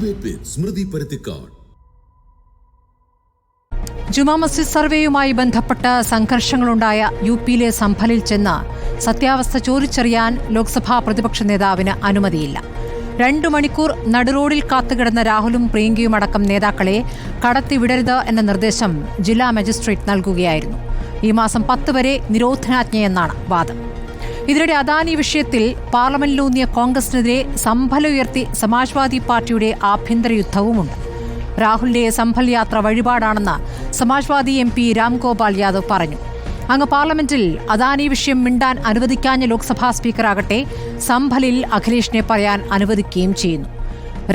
Debate with Smriti Paruthikad. Juma Masjid സർവേയുമായി ബന്ധപ്പെട്ട സംഘർഷങ്ങളുണ്ടായ യുപിയിലെ സംഭലിൽ ചെന്ന് സത്യാവസ്ഥ ചോദിച്ചറിയാൻ ലോക്സഭാ പ്രതിപക്ഷ നേതാവിന് അനുമതിയില്ല. 2 മണിക്കൂർ നടുറോഡിൽ കാത്തുകിടന്ന രാഹുലും പ്രിയങ്കയും അടക്കം നേതാക്കളെ കടത്തിവിടരുത് എന്ന നിർദ്ദേശം ജില്ലാ മജിസ്ട്രേറ്റ് നൽകുകയായിരുന്നു. ഈ മാസം 10 വരെ നിരോധനാജ്ഞയെന്നാണ് വാദം. ഇതിനിടെ അദാനി വിഷയത്തിൽ പാർലമെന്റിലൂന്നിയ കോൺഗ്രസിനെതിരെ സംഭല ഉയർത്തി സമാജ്വാദി പാർട്ടിയുടെ ആഭ്യന്തര യുദ്ധവുമുണ്ട്. രാഹുലിന്റെ സംഭൽ യാത്ര വഴിപാടാണെന്ന് സമാജ്വാദി MP രാംഗോപാൽ യാദവ് പറഞ്ഞു. അങ്ങ് പാർലമെന്റിൽ അദാനി വിഷയം മിണ്ടാൻ അനുവദിക്കാഞ്ഞ ലോക്സഭാ സ്പീക്കറാകട്ടെ സംഭലിൽ അഖിലേഷിനെ പറയാൻ അനുവദിക്കുകയും ചെയ്യുന്നു.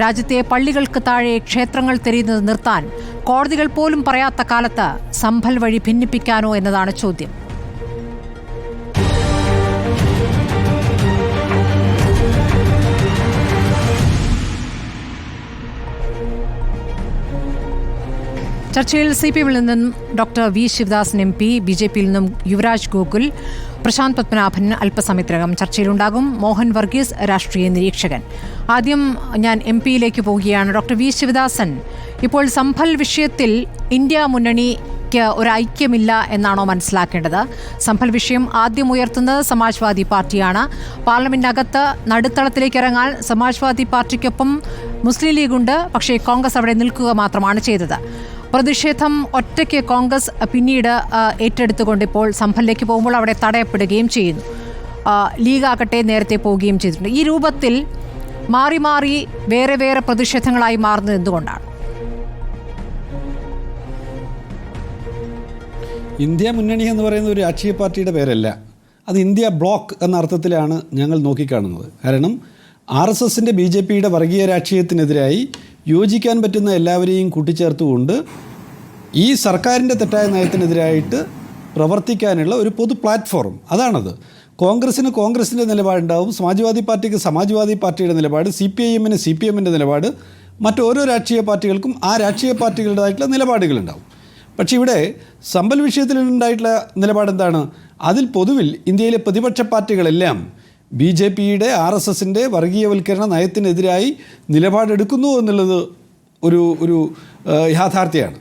രാജ്യത്തെ പള്ളികൾക്ക് താഴെ ക്ഷേത്രങ്ങൾ തെരയുന്നത് നിർത്താൻ കോടതികൾ പോലും പറയാത്ത കാലത്ത് സംഭൽ വഴി ഭിന്നിപ്പിക്കാനോ എന്നതാണ് ചോദ്യം. ചർച്ചയിൽ CPM-ൽ നിന്നും ഡോക്ടർ വി ശിവദാസൻ MP, BJP-യിൽ നിന്നും യുവരാജ് ഗോകുൽ, പ്രശാന്ത് പത്മനാഭൻ അല്പസമയത്തിനകം ചർച്ചയിലുണ്ടാകും. മോഹൻ വർഗീസ് രാഷ്ട്രീയ നിരീക്ഷകൻ. ആദ്യം ഞാൻ MP-യിലേക്ക് പോവുകയാണ്. ഡോക്ടർ വി ശിവദാസൻ, ഇപ്പോൾ സംഭൽ വിഷയത്തിൽ ഇന്ത്യ മുന്നണിക്ക് ഒരു ഐക്യമില്ല എന്നാണോ മനസ്സിലാക്കേണ്ടത്? സംഭൽ വിഷയം ആദ്യം ഉയർത്തുന്നത് സമാജ്വാദി പാർട്ടിയാണ്. പാർലമെന്റിനകത്ത് നടുത്തളത്തിലേക്ക് ഇറങ്ങാൻ സമാജ്വാദി പാർട്ടിക്കൊപ്പം മുസ്ലിം ലീഗുണ്ട്. പക്ഷേ കോൺഗ്രസ് അവിടെ നിൽക്കുക മാത്രമാണ് ചെയ്തത്. പ്രതിഷേധം ഒറ്റയ്ക്ക് കോൺഗ്രസ് പിന്നീട് ഏറ്റെടുത്തുകൊണ്ട് ഇപ്പോൾ സംഭലിലേക്ക് പോകുമ്പോൾ അവിടെ തടയപ്പെടുകയും ചെയ്യുന്നു. ലീഗാകട്ടെ നേരത്തെ പോവുകയും ചെയ്തിട്ടുണ്ട്. ഈ രൂപത്തിൽ മാറി മാറി വേറെ വേറെ പ്രതിഷേധങ്ങളായി മാറുന്നത് എന്തുകൊണ്ടാണ്? ഇന്ത്യ മുന്നണി എന്ന് പറയുന്ന ഒരു രാഷ്ട്രീയ പാർട്ടിയുടെ പേരല്ല, അത് ഇന്ത്യ ബ്ലോക്ക് എന്ന അർത്ഥത്തിലാണ് ഞങ്ങൾ നോക്കിക്കാണുന്നത്. കാരണം RSSൻ്റെ BJP-യുടെ വർഗീയ രാഷ്ട്രീയത്തിനെതിരായി യോജിക്കാൻ പറ്റുന്ന എല്ലാവരെയും കൂട്ടിച്ചേർത്തുകൊണ്ട് ഈ സർക്കാരിൻ്റെ തെറ്റായ നയത്തിനെതിരായിട്ട് പ്രവർത്തിക്കാനുള്ള ഒരു പൊതു പ്ലാറ്റ്ഫോം അതാണത്. കോൺഗ്രസ്സിന് കോൺഗ്രസിൻ്റെ നിലപാടുണ്ടാവും, സമാജ്വാദി പാർട്ടിക്ക് സമാജ്വാദി പാർട്ടിയുടെ നിലപാട്, CPIM-ന് CPM-ൻ്റെ നിലപാട്, മറ്റോരോ രാഷ്ട്രീയ പാർട്ടികൾക്കും ആ രാഷ്ട്രീയ പാർട്ടികളുടേതായിട്ടുള്ള നിലപാടുകളുണ്ടാവും. പക്ഷേ ഇവിടെ സംഭൽ വിഷയത്തിലുണ്ടായിട്ടുള്ള നിലപാടെന്താണ്? അതിൽ പൊതുവിൽ ഇന്ത്യയിലെ പ്രതിപക്ഷ പാർട്ടികളെല്ലാം BJP-യുടെ RSSൻ്റെ വർഗീയവൽക്കരണ നയത്തിനെതിരായി നിലപാടെടുക്കുന്നു എന്നുള്ളത് ഒരു യാഥാർത്ഥ്യമാണ്.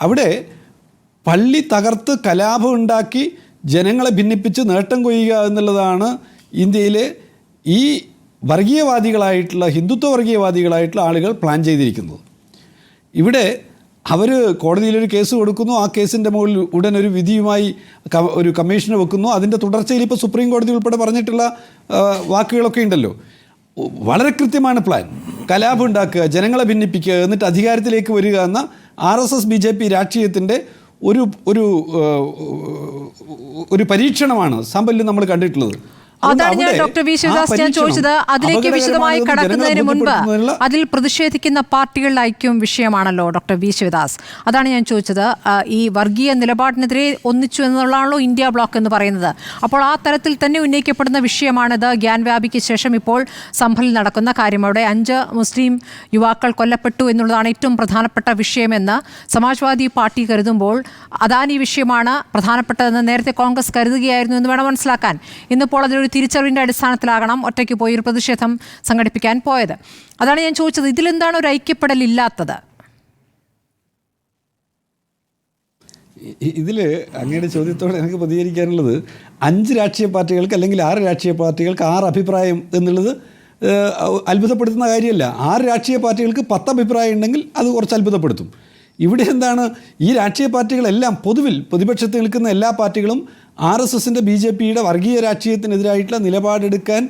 അവിടെ പള്ളി തകർത്ത് കലാപം ഉണ്ടാക്കി ജനങ്ങളെ ഭിന്നിപ്പിച്ച് നേട്ടം കൊയ്യുക എന്നുള്ളതാണ് ഇന്ത്യയിലെ ഈ വർഗീയവാദികളായിട്ടുള്ള ഹിന്ദുത്വ വർഗീയവാദികളായിട്ടുള്ള ആളുകൾ പ്ലാൻ ചെയ്തിരിക്കുന്നത്. ഇവിടെ അവർ കോടതിയിലൊരു കേസ് കൊടുക്കുന്നു, ആ കേസിൻ്റെ മുകളിൽ ഉടൻ ഒരു വിധിയുമായി ഒരു കമ്മീഷനെ വെക്കുന്നു. അതിൻ്റെ തുടർച്ചയിൽ ഇപ്പോൾ സുപ്രീം കോടതി ഉൾപ്പെടെ പറഞ്ഞിട്ടുള്ള വാക്കുകളൊക്കെ ഉണ്ടല്ലോ. വളരെ കൃത്യമാണ് പ്ലാൻ. കലാപം ഉണ്ടാക്കുക, ജനങ്ങളെ ഭിന്നിപ്പിക്കുക, എന്നിട്ട് അധികാരത്തിലേക്ക് വരിക എന്ന RSS BJP രാഷ്ട്രീയത്തിൻ്റെ ഒരു പരീക്ഷണമാണ് സംഭലിൽ നമ്മൾ കണ്ടിട്ടുള്ളത്. അതാണ് ഞാൻ ഡോക്ടർ വി ശിവദാസ് ഞാൻ ചോദിച്ചത്. അതിലേക്ക് വിശദമായി കടക്കുന്നതിന് മുൻപ് അതിൽ പ്രതിഷേധിക്കുന്ന പാർട്ടികളുടെ ഐക്യം വിഷയമാണല്ലോ ഡോക്ടർ വി ശിവദാസ്. അതാണ് ഞാൻ ചോദിച്ചത്. ഈ വർഗീയ നിലപാടിനെതിരെ ഒന്നിച്ചു എന്നുള്ളതാണല്ലോ ഇന്ത്യ ബ്ലോക്ക് എന്ന് പറയുന്നത്. അപ്പോൾ ആ തരത്തിൽ തന്നെ ഉന്നയിക്കപ്പെടുന്ന വിഷയമാണിത്. ഗ്യാൻ വ്യാപിക്ക് ശേഷം ഇപ്പോൾ സംഭലിൽ നടക്കുന്ന കാര്യം, അവിടെ 5 മുസ്ലിം യുവാക്കൾ കൊല്ലപ്പെട്ടു എന്നുള്ളതാണ് ഏറ്റവും പ്രധാനപ്പെട്ട വിഷയമെന്ന് സമാജ്വാദി പാർട്ടി കരുതുമ്പോൾ അദാനി വിഷയമാണ് പ്രധാനപ്പെട്ടതെന്ന് നേരത്തെ കോൺഗ്രസ് കരുതുകയായിരുന്നു എന്ന് വേണം മനസ്സിലാക്കാൻ. ഇന്നിപ്പോൾ അതിലൊരു തിരിച്ചറിവിൻ്റെ അടിസ്ഥാനത്തിലാകണം ഒറ്റയ്ക്ക് പോയി ഒരു പ്രതിഷേധം സംഘടിപ്പിക്കാൻ പോയത്. അതാണ് ഞാൻ ചോദിച്ചത്, ഇതിലെന്താണ് ഒരു ഐക്യപ്പെടലില്ലാത്തത്? ഇതിൽ അങ്ങയുടെ ചോദ്യത്തോടെ എനിക്ക് പ്രതികരിക്കാനുള്ളത് 5 രാഷ്ട്രീയ പാർട്ടികൾക്ക് അല്ലെങ്കിൽ 6 രാഷ്ട്രീയ പാർട്ടികൾക്ക് 6 അഭിപ്രായം എന്നുള്ളത് അത്ഭുതപ്പെടുത്തുന്ന കാര്യമല്ല. 6 രാഷ്ട്രീയ പാർട്ടികൾക്ക് 10 അഭിപ്രായം ഉണ്ടെങ്കിൽ അത് കുറച്ച് അത്ഭുതപ്പെടുത്തും. ഇവിടെ എന്താണ്, ഈ രാഷ്ട്രീയ പാർട്ടികളെല്ലാം പൊതുവിൽ പ്രതിപക്ഷത്ത് നിൽക്കുന്ന എല്ലാ പാർട്ടികളും RSSൻ്റെ BJP-യുടെ വർഗീയ രാഷ്ട്രീയത്തിനെതിരായിട്ടുള്ള നിലപാടെടുക്കാൻ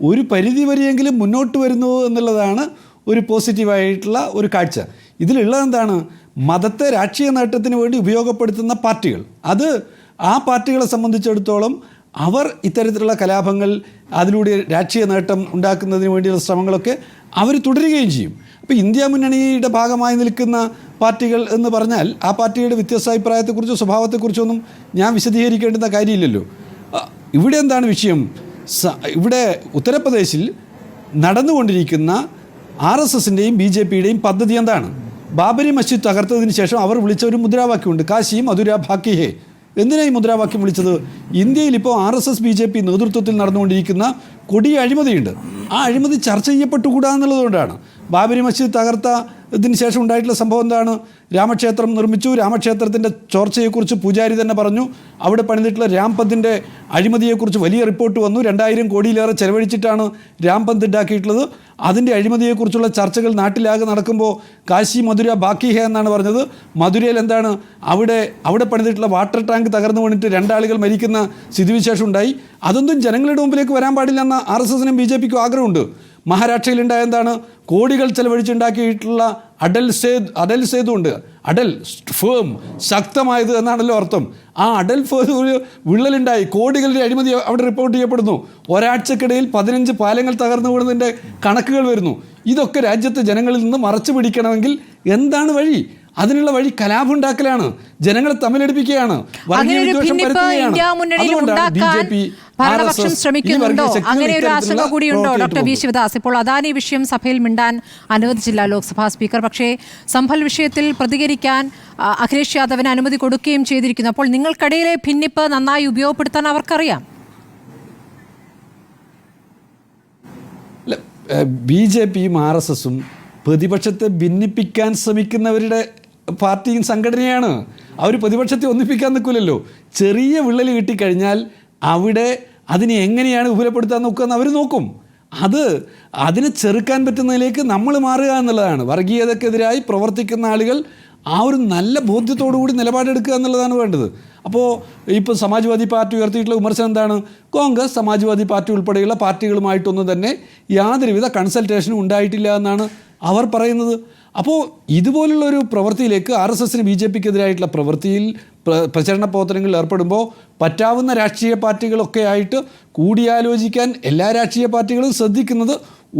ഒരു പരിധിവരെയെങ്കിലും മുന്നോട്ട് വരുന്നു എന്നുള്ളതാണ് ഒരു പോസിറ്റീവായിട്ടുള്ള ഒരു കാഴ്ച. ഇതിലുള്ളതെന്താണ്, മതത്തെ രാഷ്ട്രീയ നേട്ടത്തിന് വേണ്ടി ഉപയോഗപ്പെടുത്തുന്ന പാർട്ടികൾ, അത് ആ പാർട്ടികളെ സംബന്ധിച്ചിടത്തോളം അവർ ഇത്തരത്തിലുള്ള കലാപങ്ങൾ അതിലൂടെ രാഷ്ട്രീയ നേട്ടം ഉണ്ടാക്കുന്നതിന് വേണ്ടിയുള്ള ശ്രമങ്ങളൊക്കെ അവർ തുടരുകയും ചെയ്യും. അപ്പോൾ ഇന്ത്യ മുന്നണിയുടെ ഭാഗമായി നിൽക്കുന്ന പാർട്ടികൾ എന്ന് പറഞ്ഞാൽ ആ പാർട്ടിയുടെ വ്യത്യസ്താഭിപ്രായത്തെക്കുറിച്ചോ സ്വഭാവത്തെക്കുറിച്ചൊന്നും ഞാൻ വിശദീകരിക്കേണ്ടുന്ന കാര്യമില്ലല്ലോ. ഇവിടെ എന്താണ് വിഷയം? ഇവിടെ ഉത്തർപ്രദേശിൽ നടന്നുകൊണ്ടിരിക്കുന്ന RSSൻ്റെയും BJP-യുടെയും പദ്ധതി എന്താണ്? ബാബരി മസ്ജിദ് തകർത്തതിന് ശേഷം അവർ വിളിച്ച ഒരു മുദ്രാവാക്യമുണ്ട്, കാശി മധുര ഭാക്കി ഹേ. എന്തിനായി മുദ്രാവാക്യം വിളിച്ചത്? ഇന്ത്യയിൽ ഇപ്പോൾ RSS BJP നേതൃത്വത്തിൽ നടന്നുകൊണ്ടിരിക്കുന്ന കൊടിയ അഴിമതിയുണ്ട്. ആ അഴിമതി ചർച്ച ചെയ്യപ്പെട്ടുകൂടാ എന്നുള്ളതുകൊണ്ടാണ്. ബാബരി മസ്ജിദ് തകർത്ത ഇതിന് ശേഷം ഉണ്ടായിട്ടുള്ള സംഭവം എന്താണ്? രാമക്ഷേത്രം നിർമ്മിച്ചു. രാമക്ഷേത്രത്തിൻ്റെ ചോർച്ചയെക്കുറിച്ച് പൂജാരി തന്നെ പറഞ്ഞു. അവിടെ പണിതിട്ടുള്ള രാംപന്തിൻ്റെ അഴിമതിയെക്കുറിച്ച് വലിയ റിപ്പോർട്ട് വന്നു. 2000 കോടിയിലേറെ ചെലവഴിച്ചിട്ടാണ് രാംപന്ത് ഉണ്ടാക്കിയിട്ടുള്ളത്. അതിൻ്റെ അഴിമതിയെക്കുറിച്ചുള്ള ചർച്ചകൾ നാട്ടിലാകെ നടക്കുമ്പോൾ കാശി മധുര ബാക്കി ഹേ എന്നാണ് പറഞ്ഞത്. മധുരയിൽ എന്താണ്? അവിടെ പണിതിട്ടുള്ള വാട്ടർ ടാങ്ക് തകർന്നു വീണിട്ട് 2 ആളുകൾ മരിക്കുന്ന സ്ഥിതിവിശേഷം ഉണ്ടായി. അതൊന്നും ജനങ്ങളുടെ മുമ്പിലേക്ക് വരാൻ പാടില്ല എന്ന RSSനും BJPക്കും ആഗ്രഹമുണ്ട്. മഹാരാഷ്ട്രയിലുണ്ടായ എന്താണ്? കോടികൾ ചെലവഴിച്ചുണ്ടാക്കിയിട്ടുള്ള അടൽ സേതു ഉണ്ട്. അടൽ ഫേം ശക്തമായത് എന്നാണല്ലോ അർത്ഥം. ആ അടൽ ഫേം ഒരു വിള്ളലുണ്ടായി, കോടികളുടെ അഴിമതി അവിടെ റിപ്പോർട്ട് ചെയ്യപ്പെടുന്നു. ഒരാഴ്ചക്കിടയിൽ 15 പാലങ്ങൾ തകർന്നു വീണതിൻ്റെ കണക്കുകൾ വരുന്നു. ഇതൊക്കെ രാജ്യത്തെ ജനങ്ങളിൽ നിന്ന് മറച്ചു പിടിക്കണമെങ്കിൽ എന്താണ് വഴി? അതിനുള്ള വഴി കലാപം ഉണ്ടാക്കലാണ്, ജനങ്ങളെ തമ്മിലടിപ്പിക്കുകയാണ്, വർഗീയ വിദ്വേഷം പരത്തുകയാണ്. ഭരണപക്ഷം ശ്രമിക്കുന്നുണ്ടോ? അങ്ങനെ ഒരു ആശങ്ക കൂടിയുണ്ടോ ഡോക്ടർ വി ശിവദാസ്? ഇപ്പോൾ അദാനി വിഷയം സഭയിൽ മിണ്ടാൻ അനുവദിച്ചില്ല ലോക്സഭാ സ്പീക്കർ. പക്ഷേ സംഭൽ വിഷയത്തിൽ പ്രതികരിക്കാൻ അഖിലേഷ് യാദവിന് അനുമതി കൊടുക്കുകയും ചെയ്തിരിക്കുന്നു. അപ്പോൾ നിങ്ങൾക്കിടയിലെ ഭിന്നിപ്പ് നന്നായി ഉപയോഗപ്പെടുത്താൻ അവർക്കറിയാം. BJPയും RSSും പ്രതിപക്ഷത്തെ ഭിന്നിപ്പിക്കാൻ ശ്രമിക്കുന്നവരുടെ പാർട്ടിയും സംഘടനയാണ്. അവർ പ്രതിപക്ഷത്തെ ഒന്നിപ്പിക്കാൻ നിൽക്കില്ലല്ലോ. ചെറിയ വിള്ളൽ കിട്ടിക്കഴിഞ്ഞാൽ അവിടെ അതിനെ എങ്ങനെയാണ് വിപുലപ്പെടുത്താൻ നോക്കുകയെന്ന് അവർ നോക്കും. അതിനെ ചെറുക്കാൻ പറ്റുന്നതിലേക്ക് നമ്മൾ മാറുക എന്നുള്ളതാണ്. വർഗീയതക്കെതിരായി പ്രവർത്തിക്കുന്ന ആളുകൾ ആ ഒരു നല്ല ബോധ്യത്തോടുകൂടി നിലപാടെടുക്കുക എന്നുള്ളതാണ് വേണ്ടത്. അപ്പോൾ ഇപ്പോൾ സമാജ്വാദി പാർട്ടി ഉയർത്തിയിട്ടുള്ള വിമർശനം എന്താണ്? കോൺഗ്രസ് സമാജ്വാദി പാർട്ടി ഉൾപ്പെടെയുള്ള പാർട്ടികളുമായിട്ടൊന്നും തന്നെ യാതൊരുവിധ കൺസൾട്ടേഷനും ഉണ്ടായിട്ടില്ല എന്നാണ് അവർ പറയുന്നത്. അപ്പോൾ ഇതുപോലുള്ളൊരു പ്രവൃത്തിയിലേക്ക് RSSന് BJPക്കെതിരായിട്ടുള്ള പ്രവൃത്തിയിൽ പ്രചരണ പ്രവർത്തനങ്ങളിൽ ഏർപ്പെടുമ്പോൾ പറ്റാവുന്ന രാഷ്ട്രീയ പാർട്ടികളൊക്കെ ആയിട്ട് കൂടിയാലോചിക്കാൻ എല്ലാ രാഷ്ട്രീയ പാർട്ടികളും ശ്രദ്ധിക്കുന്നത്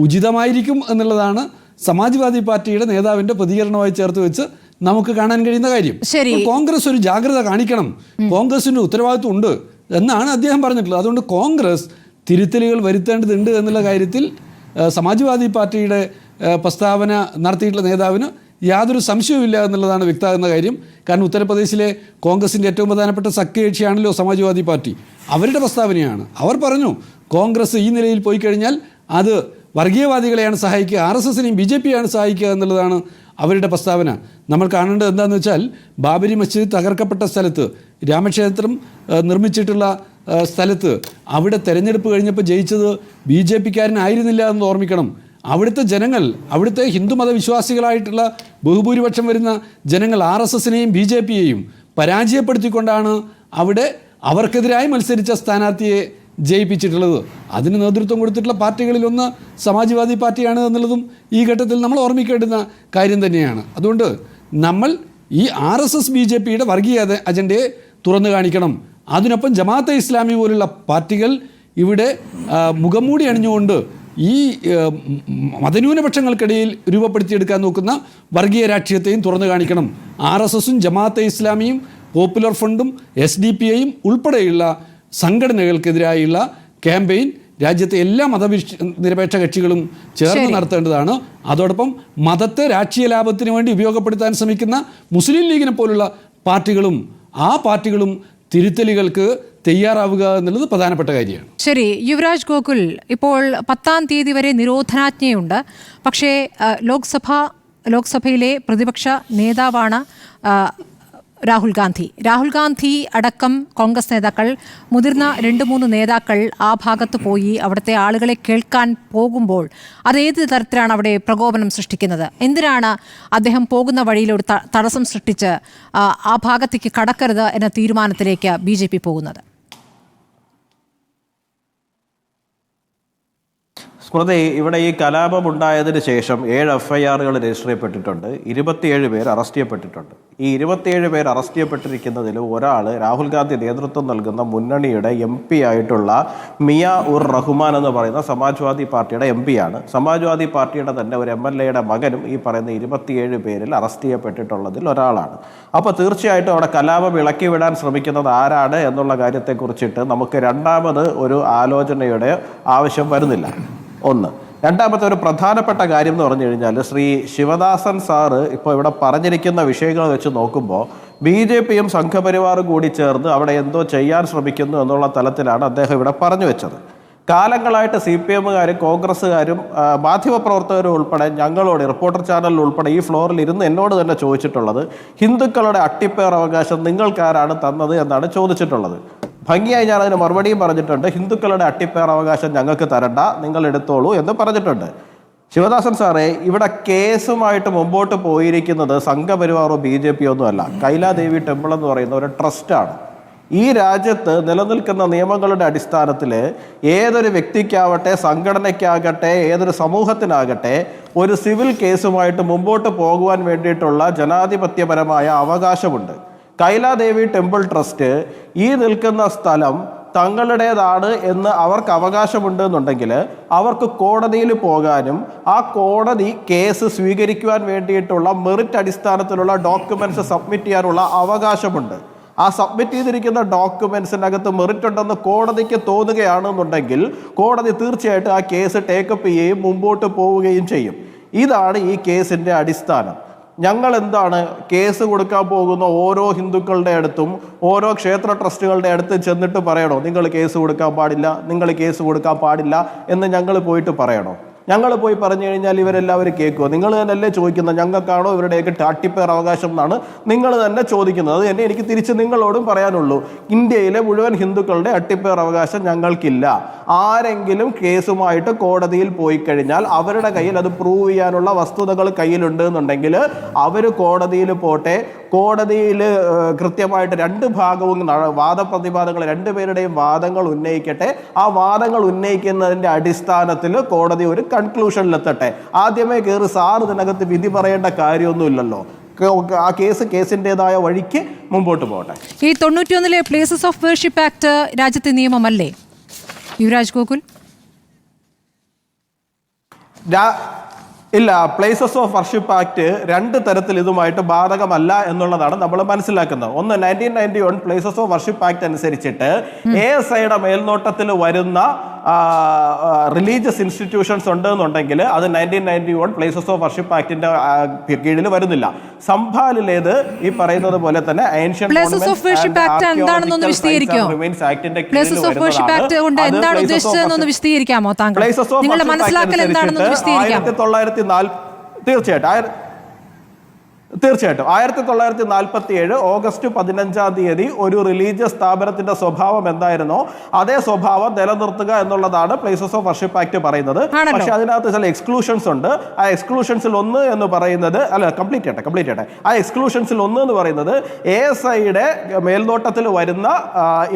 ഉചിതമായിരിക്കും എന്നുള്ളതാണ് സമാജ്വാദി പാർട്ടിയുടെ നേതാവിൻ്റെ പ്രതികരണമായി ചേർത്ത് വെച്ച് നമുക്ക് കാണാൻ കഴിയുന്ന കാര്യം. കോൺഗ്രസ് ഒരു ജാഗ്രത കാണിക്കണം, കോൺഗ്രസിൻ്റെ ഉത്തരവാദിത്വം ഉണ്ട് എന്നാണ് അദ്ദേഹം പറഞ്ഞിട്ടുള്ളത്. അതുകൊണ്ട് കോൺഗ്രസ് തിരുത്തലുകൾ വരുത്തേണ്ടതുണ്ട് എന്നുള്ള കാര്യത്തിൽ സമാജ്വാദി പാർട്ടിയുടെ പ്രസ്താവന നടത്തിയിട്ടുള്ള നേതാവിന് യാതൊരു സംശയവുമില്ല എന്നുള്ളതാണ് വ്യക്തമാകുന്ന കാര്യം. കാരണം ഉത്തർപ്രദേശിലെ കോൺഗ്രസിൻ്റെ ഏറ്റവും പ്രധാനപ്പെട്ട സഖ്യകക്ഷിയാണല്ലോ സമാജ്വാദി പാർട്ടി. അവരുടെ പ്രസ്താവനയാണ്. അവർ പറഞ്ഞു കോൺഗ്രസ് ഈ നിലയിൽ പോയി കഴിഞ്ഞാൽ അത് വർഗീയവാദികളെയാണ് സഹായിക്കുക, RSSനെയും BJPയാണ് സഹായിക്കുക എന്നുള്ളതാണ് അവരുടെ പ്രസ്താവന. നമ്മൾ കാണേണ്ടത് എന്താണെന്ന് വെച്ചാൽ ബാബരി മസ്ജിദ് തകർക്കപ്പെട്ട സ്ഥലത്ത്, രാമക്ഷേത്രം നിർമ്മിച്ചിട്ടുള്ള സ്ഥലത്ത് അവിടെ തെരഞ്ഞെടുപ്പ് കഴിഞ്ഞപ്പോൾ ജയിച്ചത് BJPക്കാരനായിരുന്നില്ല എന്ന് ഓർമ്മിക്കണം. അവിടുത്തെ ജനങ്ങൾ, അവിടുത്തെ ഹിന്ദുമത വിശ്വാസികളായിട്ടുള്ള ബഹുഭൂരിപക്ഷം വരുന്ന ജനങ്ങൾ RSSനെയും BJPയെയും പരാജയപ്പെടുത്തിക്കൊണ്ടാണ് അവിടെ അവർക്കെതിരായി മത്സരിച്ച സ്ഥാനാർത്ഥിയെ ജയിപ്പിച്ചിട്ടുള്ളത്. അതിന് നേതൃത്വം കൊടുത്തിട്ടുള്ള പാർട്ടികളിലൊന്ന് സമാജ്വാദി പാർട്ടിയാണ് എന്നുള്ളതും ഈ ഘട്ടത്തിൽ നമ്മൾ ഓർമ്മിക്കേണ്ടുന്ന കാര്യം തന്നെയാണ്. അതുകൊണ്ട് നമ്മൾ ഈ RSS BJPയുടെ വർഗീയ അജണ്ടയെ തുറന്നു കാണിക്കണം. അതിനൊപ്പം ജമാഅത്തെ ഇസ്ലാമി പോലുള്ള പാർട്ടികൾ ഇവിടെ മുഖംമൂടി അണിഞ്ഞുകൊണ്ട് ഈ മതന്യൂനപക്ഷങ്ങൾക്കിടയിൽ രൂപപ്പെടുത്തിയെടുക്കാൻ നോക്കുന്ന വർഗീയ രാഷ്ട്രീയത്തെയും തുറന്നു കാണിക്കണം. RSSും ജമാഅത്തെ ഇസ്ലാമിയും പോപ്പുലർ ഫ്രണ്ടും SDPIയും ഉൾപ്പെടെയുള്ള സംഘടനകൾക്കെതിരായുള്ള ക്യാമ്പയിൻ രാജ്യത്തെ എല്ലാ നിരപേക്ഷ കക്ഷികളും ചേർന്ന് നടത്തേണ്ടതാണ്. അതോടൊപ്പം മതത്തെ രാഷ്ട്രീയ ലാഭത്തിന് വേണ്ടി ഉപയോഗപ്പെടുത്താൻ ശ്രമിക്കുന്ന മുസ്ലിം ലീഗിനെ പോലുള്ള പാർട്ടികളും തിരുത്തലുകൾക്ക് തയ്യാറാവുക എന്നുള്ളത് പ്രധാനപ്പെട്ട കാര്യമാണ്. ശരി, യുവരാജ് ഗോകുൽ, ഇപ്പോൾ 10-ാം തീയതി വരെ നിരോധനാജ്ഞയുണ്ട്. പക്ഷേ ലോക്സഭയിലെ പ്രതിപക്ഷ നേതാവാണ് രാഹുൽ ഗാന്ധി അടക്കം കോൺഗ്രസ് നേതാക്കൾ, മുതിർന്ന 2-3 നേതാക്കൾ ആ ഭാഗത്ത് പോയി അവിടുത്തെ ആളുകളെ കേൾക്കാൻ പോകുമ്പോൾ അതേത് തരത്തിലാണ് അവിടെ പ്രകോപനം സൃഷ്ടിക്കുന്നത്? എന്തിനാണ് അദ്ദേഹം പോകുന്ന വഴിയിൽ ഒരു തടസ്സം സൃഷ്ടിച്ച് ആ ഭാഗത്തേക്ക് കടക്കരുത് എന്ന തീരുമാനത്തിലേക്ക് BJP പോകുന്നത്? സ്മൃതി, ഇവിടെ ഈ കലാപമുണ്ടായതിന് ശേഷം 7 FIRകൾ രജിസ്റ്റർ ചെയ്യപ്പെട്ടിട്ടുണ്ട്. 27 പേർ അറസ്റ്റ് ചെയ്യപ്പെട്ടിട്ടുണ്ട്. ഈ 27 പേർ അറസ്റ്റ് ചെയ്യപ്പെട്ടിരിക്കുന്നതിൽ ഒരാൾ രാഹുൽ ഗാന്ധി നേതൃത്വം നൽകുന്ന മുന്നണിയുടെ MP ആയിട്ടുള്ള മിയ ഉർ റഹ്മാൻ എന്ന് പറയുന്ന സമാജ്വാദി പാർട്ടിയുടെ MP ആണ്. സമാജ്വാദി പാർട്ടിയുടെ തന്നെ ഒരു MLAയുടെ മകനും ഈ പറയുന്ന 27 പേരിൽ അറസ്റ്റ് ചെയ്യപ്പെട്ടിട്ടുള്ളതിൽ ഒരാളാണ്. അപ്പോൾ തീർച്ചയായിട്ടും അവിടെ കലാപം ഇളക്കി വിടാൻ ശ്രമിക്കുന്നത് ആരാണ് എന്നുള്ള കാര്യത്തെക്കുറിച്ചിട്ട് നമുക്ക് രണ്ടാമത് ഒരു ആലോചനയുടെ ആവശ്യം വരുന്നില്ല. ഒന്ന്. രണ്ടാമത്തെ ഒരു പ്രധാനപ്പെട്ട കാര്യം എന്ന് പറഞ്ഞു കഴിഞ്ഞാൽ ശ്രീ ശിവദാസൻ സാറ് ഇപ്പോൾ ഇവിടെ പറഞ്ഞിരിക്കുന്ന വിഷയങ്ങൾ വെച്ച് നോക്കുമ്പോൾ BJPയും സംഘപരിവാറും കൂടി ചേർന്ന് അവിടെ എന്തോ ചെയ്യാൻ ശ്രമിക്കുന്നു എന്നുള്ള തലത്തിലാണ് അദ്ദേഹം ഇവിടെ പറഞ്ഞു വെച്ചത്. കാലങ്ങളായിട്ട് CPM-കാരും കോൺഗ്രസ്സുകാരും മാധ്യമപ്രവർത്തകരും ഉൾപ്പെടെ ഞങ്ങളോട് റിപ്പോർട്ടർ ചാനലിൽ ഉൾപ്പെടെ ഈ ഫ്ലോറിൽ ഇരുന്ന് എന്നോട് തന്നെ ചോദിച്ചിട്ടുള്ളത് ഹിന്ദുക്കളുടെ അട്ടിപ്പേർ അവകാശം നിങ്ങൾക്കാരാണ് തന്നത് എന്നാണ് ചോദിച്ചിട്ടുള്ളത്. ഭംഗിയായി ഞാൻ അതിന് മറുപടിയും പറഞ്ഞിട്ടുണ്ട്. ഹിന്ദുക്കളുടെ അട്ടിപ്പേർ അവകാശം ഞങ്ങൾക്ക് തരണ്ട, നിങ്ങൾ എടുത്തോളൂ എന്ന് പറഞ്ഞിട്ടുണ്ട്. ശിവദാസൻ സാറേ, ഇവിടെ കേസുമായിട്ട് മുമ്പോട്ട് പോയിരിക്കുന്നത് സംഘപരിവാറോ BJP ഒന്നുമല്ല. കൈലാദേവി ടെമ്പിൾ എന്ന് പറയുന്ന ഒരു ട്രസ്റ്റാണ്. ഈ രാജ്യത്ത് നിലനിൽക്കുന്ന നിയമങ്ങളുടെ അടിസ്ഥാനത്തിൽ ഏതൊരു വ്യക്തിക്കാവട്ടെ, സംഘടനയ്ക്കാകട്ടെ, ഏതൊരു സമൂഹത്തിനാകട്ടെ ഒരു സിവിൽ കേസുമായിട്ട് മുമ്പോട്ട് പോകുവാൻ വേണ്ടിയിട്ടുള്ള ജനാധിപത്യപരമായ അവകാശമുണ്ട്. കൈലാദേവി ടെമ്പിൾ ട്രസ്റ്റ് ഈ നിൽക്കുന്ന സ്ഥലം തങ്ങളുടേതാണ് എന്ന് അവർക്ക് അവകാശമുണ്ട് എന്നുണ്ടെങ്കിൽ അവർക്ക് കോടതിയിൽ പോകാനും ആ കോടതി കേസ് സ്വീകരിക്കുവാൻ വേണ്ടിയിട്ടുള്ള മെറിറ്റ് അടിസ്ഥാനത്തിലുള്ള ഡോക്യുമെന്റ്സ് സബ്മിറ്റ് ചെയ്യാനുള്ള അവകാശമുണ്ട്. ആ സബ്മിറ്റ് ചെയ്തിരിക്കുന്ന ഡോക്യുമെന്റ്സിനകത്ത് മെറിറ്റ് ഉണ്ടെന്ന് കോടതിക്ക് തോന്നുകയാണെന്നുണ്ടെങ്കിൽ കോടതി തീർച്ചയായിട്ടും ആ കേസ് ടേക്കപ്പ് ചെയ്യുകയും മുമ്പോട്ട് പോവുകയും ചെയ്യും. ഇതാണ് ഈ കേസിൻ്റെ അടിസ്ഥാനം. ഞങ്ങൾ എന്താണ് കേസ് കൊടുക്കാൻ പോകുന്ന ഓരോ ഹിന്ദുക്കളുടെ അടുത്തും ഓരോ ക്ഷേത്ര ട്രസ്റ്റുകളുടെ അടുത്ത് ചെന്നിട്ട് പറയണോ നിങ്ങൾ കേസ് കൊടുക്കാൻ പാടില്ല, നിങ്ങൾ കേസ് കൊടുക്കാൻ പാടില്ല എന്ന് ഞങ്ങൾ പോയിട്ട് പറയണോ? ഞങ്ങൾ പോയി പറഞ്ഞു കഴിഞ്ഞാൽ ഇവരെല്ലാവരും കേൾക്കുമോ? നിങ്ങൾ തന്നെയല്ലേ ചോദിക്കുന്നത്, ഞങ്ങൾക്കാണോ ഇവരുടെയൊക്കെ അട്ടിപ്പേർ അവകാശം എന്നാണ് നിങ്ങൾ തന്നെ ചോദിക്കുന്നത്. അത് തന്നെ എനിക്ക് തിരിച്ച് നിങ്ങളോടും പറയാനുള്ളൂ. ഇന്ത്യയിലെ മുഴുവൻ ഹിന്ദുക്കളുടെ അട്ടിപ്പേർ അവകാശം ഞങ്ങൾക്കില്ല. ആരെങ്കിലും കേസുമായിട്ട് കോടതിയിൽ പോയി കഴിഞ്ഞാൽ അവരുടെ കയ്യിൽ അത് പ്രൂവ് ചെയ്യാനുള്ള വസ്തുതകൾ കയ്യിലുണ്ട് എന്നുണ്ടെങ്കിൽ അവർ കോടതിയിൽ പോട്ടെ. കോടതിയിൽ കൃത്യമായിട്ട് രണ്ട് ഭാഗവും വാദപ്രതിവാദങ്ങൾ രണ്ടുപേരുടെയും വാദങ്ങൾ ഉന്നയിക്കട്ടെ. ആ വാദങ്ങൾ ഉന്നയിക്കുന്നതിൻ്റെ അടിസ്ഥാനത്തിൽ കോടതി ഒരു കൺക്ലൂഷനിലെത്തട്ടെ. ആദ്യമേ കയറി സാർ ഇതിനകത്ത് വിധി പറയേണ്ട കാര്യമൊന്നുമില്ലല്ലോ. ആ കേസിൻ്റെതായ വഴിക്ക് മുമ്പോട്ട് പോകട്ടെ. ഈ 91 പ്ലേസസ് ഓഫ് വർഷിപ്പ് ആക്ട് രാജ്യത്തെ നിയമമല്ലേ യുവരാജ് ഗോകുൽ? ഇല്ല, പ്ലേസസ് ഓഫ് വർഷിപ്പ് ആക്ട് രണ്ട് തരത്തിൽ ഇതുമായിട്ട് ബാധകമല്ല എന്നുള്ളതാണ് നമ്മൾ മനസ്സിലാക്കുന്നത്. ഒന്ന്, 1991 പ്ലേസസ് ഓഫ് വർഷിപ്പ് ആക്ട് അനുസരിച്ചിട്ട് ASIയുടെ മേൽനോട്ടത്തിൽ വരുന്ന റിലീജിയസ് ഇൻസ്റ്റിറ്റ്യൂഷൻസ് ഉണ്ട് എന്നുണ്ടെങ്കിൽ അത് 1991 പ്ലേസസ് ഓഫ് വർഷിപ്പ് ആക്ടിന്റെ കീഴിൽ വരുന്നില്ല. സംഭാലിലേത് ഈ പറയുന്നത് പോലെ തന്നെ പ്ലേസസ് ഓഫ് വർഷിപ്പ് ആക്ട് എന്താണെന്നൊന്ന് വിശദീകരിക്കാമോ? പ്ലേസസ് ഓഫ് വർഷിപ്പ് ആക്ട് കൊണ്ട് എന്താണ് ഉദ്ദേശിച്ചതെന്നൊന്ന് വിശദീകരിക്കാമോ താങ്കൾ? നിങ്ങളുടെ മനസ്സിലാക്കൽ എന്താണെന്നൊന്ന് വിശദീകരിക്കാമോ? തീർച്ചയായിട്ടും 1947 ഓഗസ്റ്റ് 15 ഒരു റിലീജിയസ് സ്ഥാപനത്തിന്റെ സ്വഭാവം എന്തായിരുന്നോ അതേ സ്വഭാവം നിലനിർത്തുക എന്നുള്ളതാണ് പ്ലേസസ് ഓഫ് വർഷിപ്പ് ആക്ട് പറയുന്നത്. പക്ഷെ അതിനകത്ത് ചില എക്സ്ക്ലൂഷൻസ് ഉണ്ട്. ആ എക്സ്ക്ലൂഷൻസിൽ ഒന്ന് എന്ന് പറയുന്നത് കംപ്ലീറ്റ് ചെയ്യട്ടെ. ആ എക്സ്ക്ലൂഷൻസിൽ ഒന്ന് എന്ന് പറയുന്നത് ASIയുടെ മേൽനോട്ടത്തിൽ വരുന്ന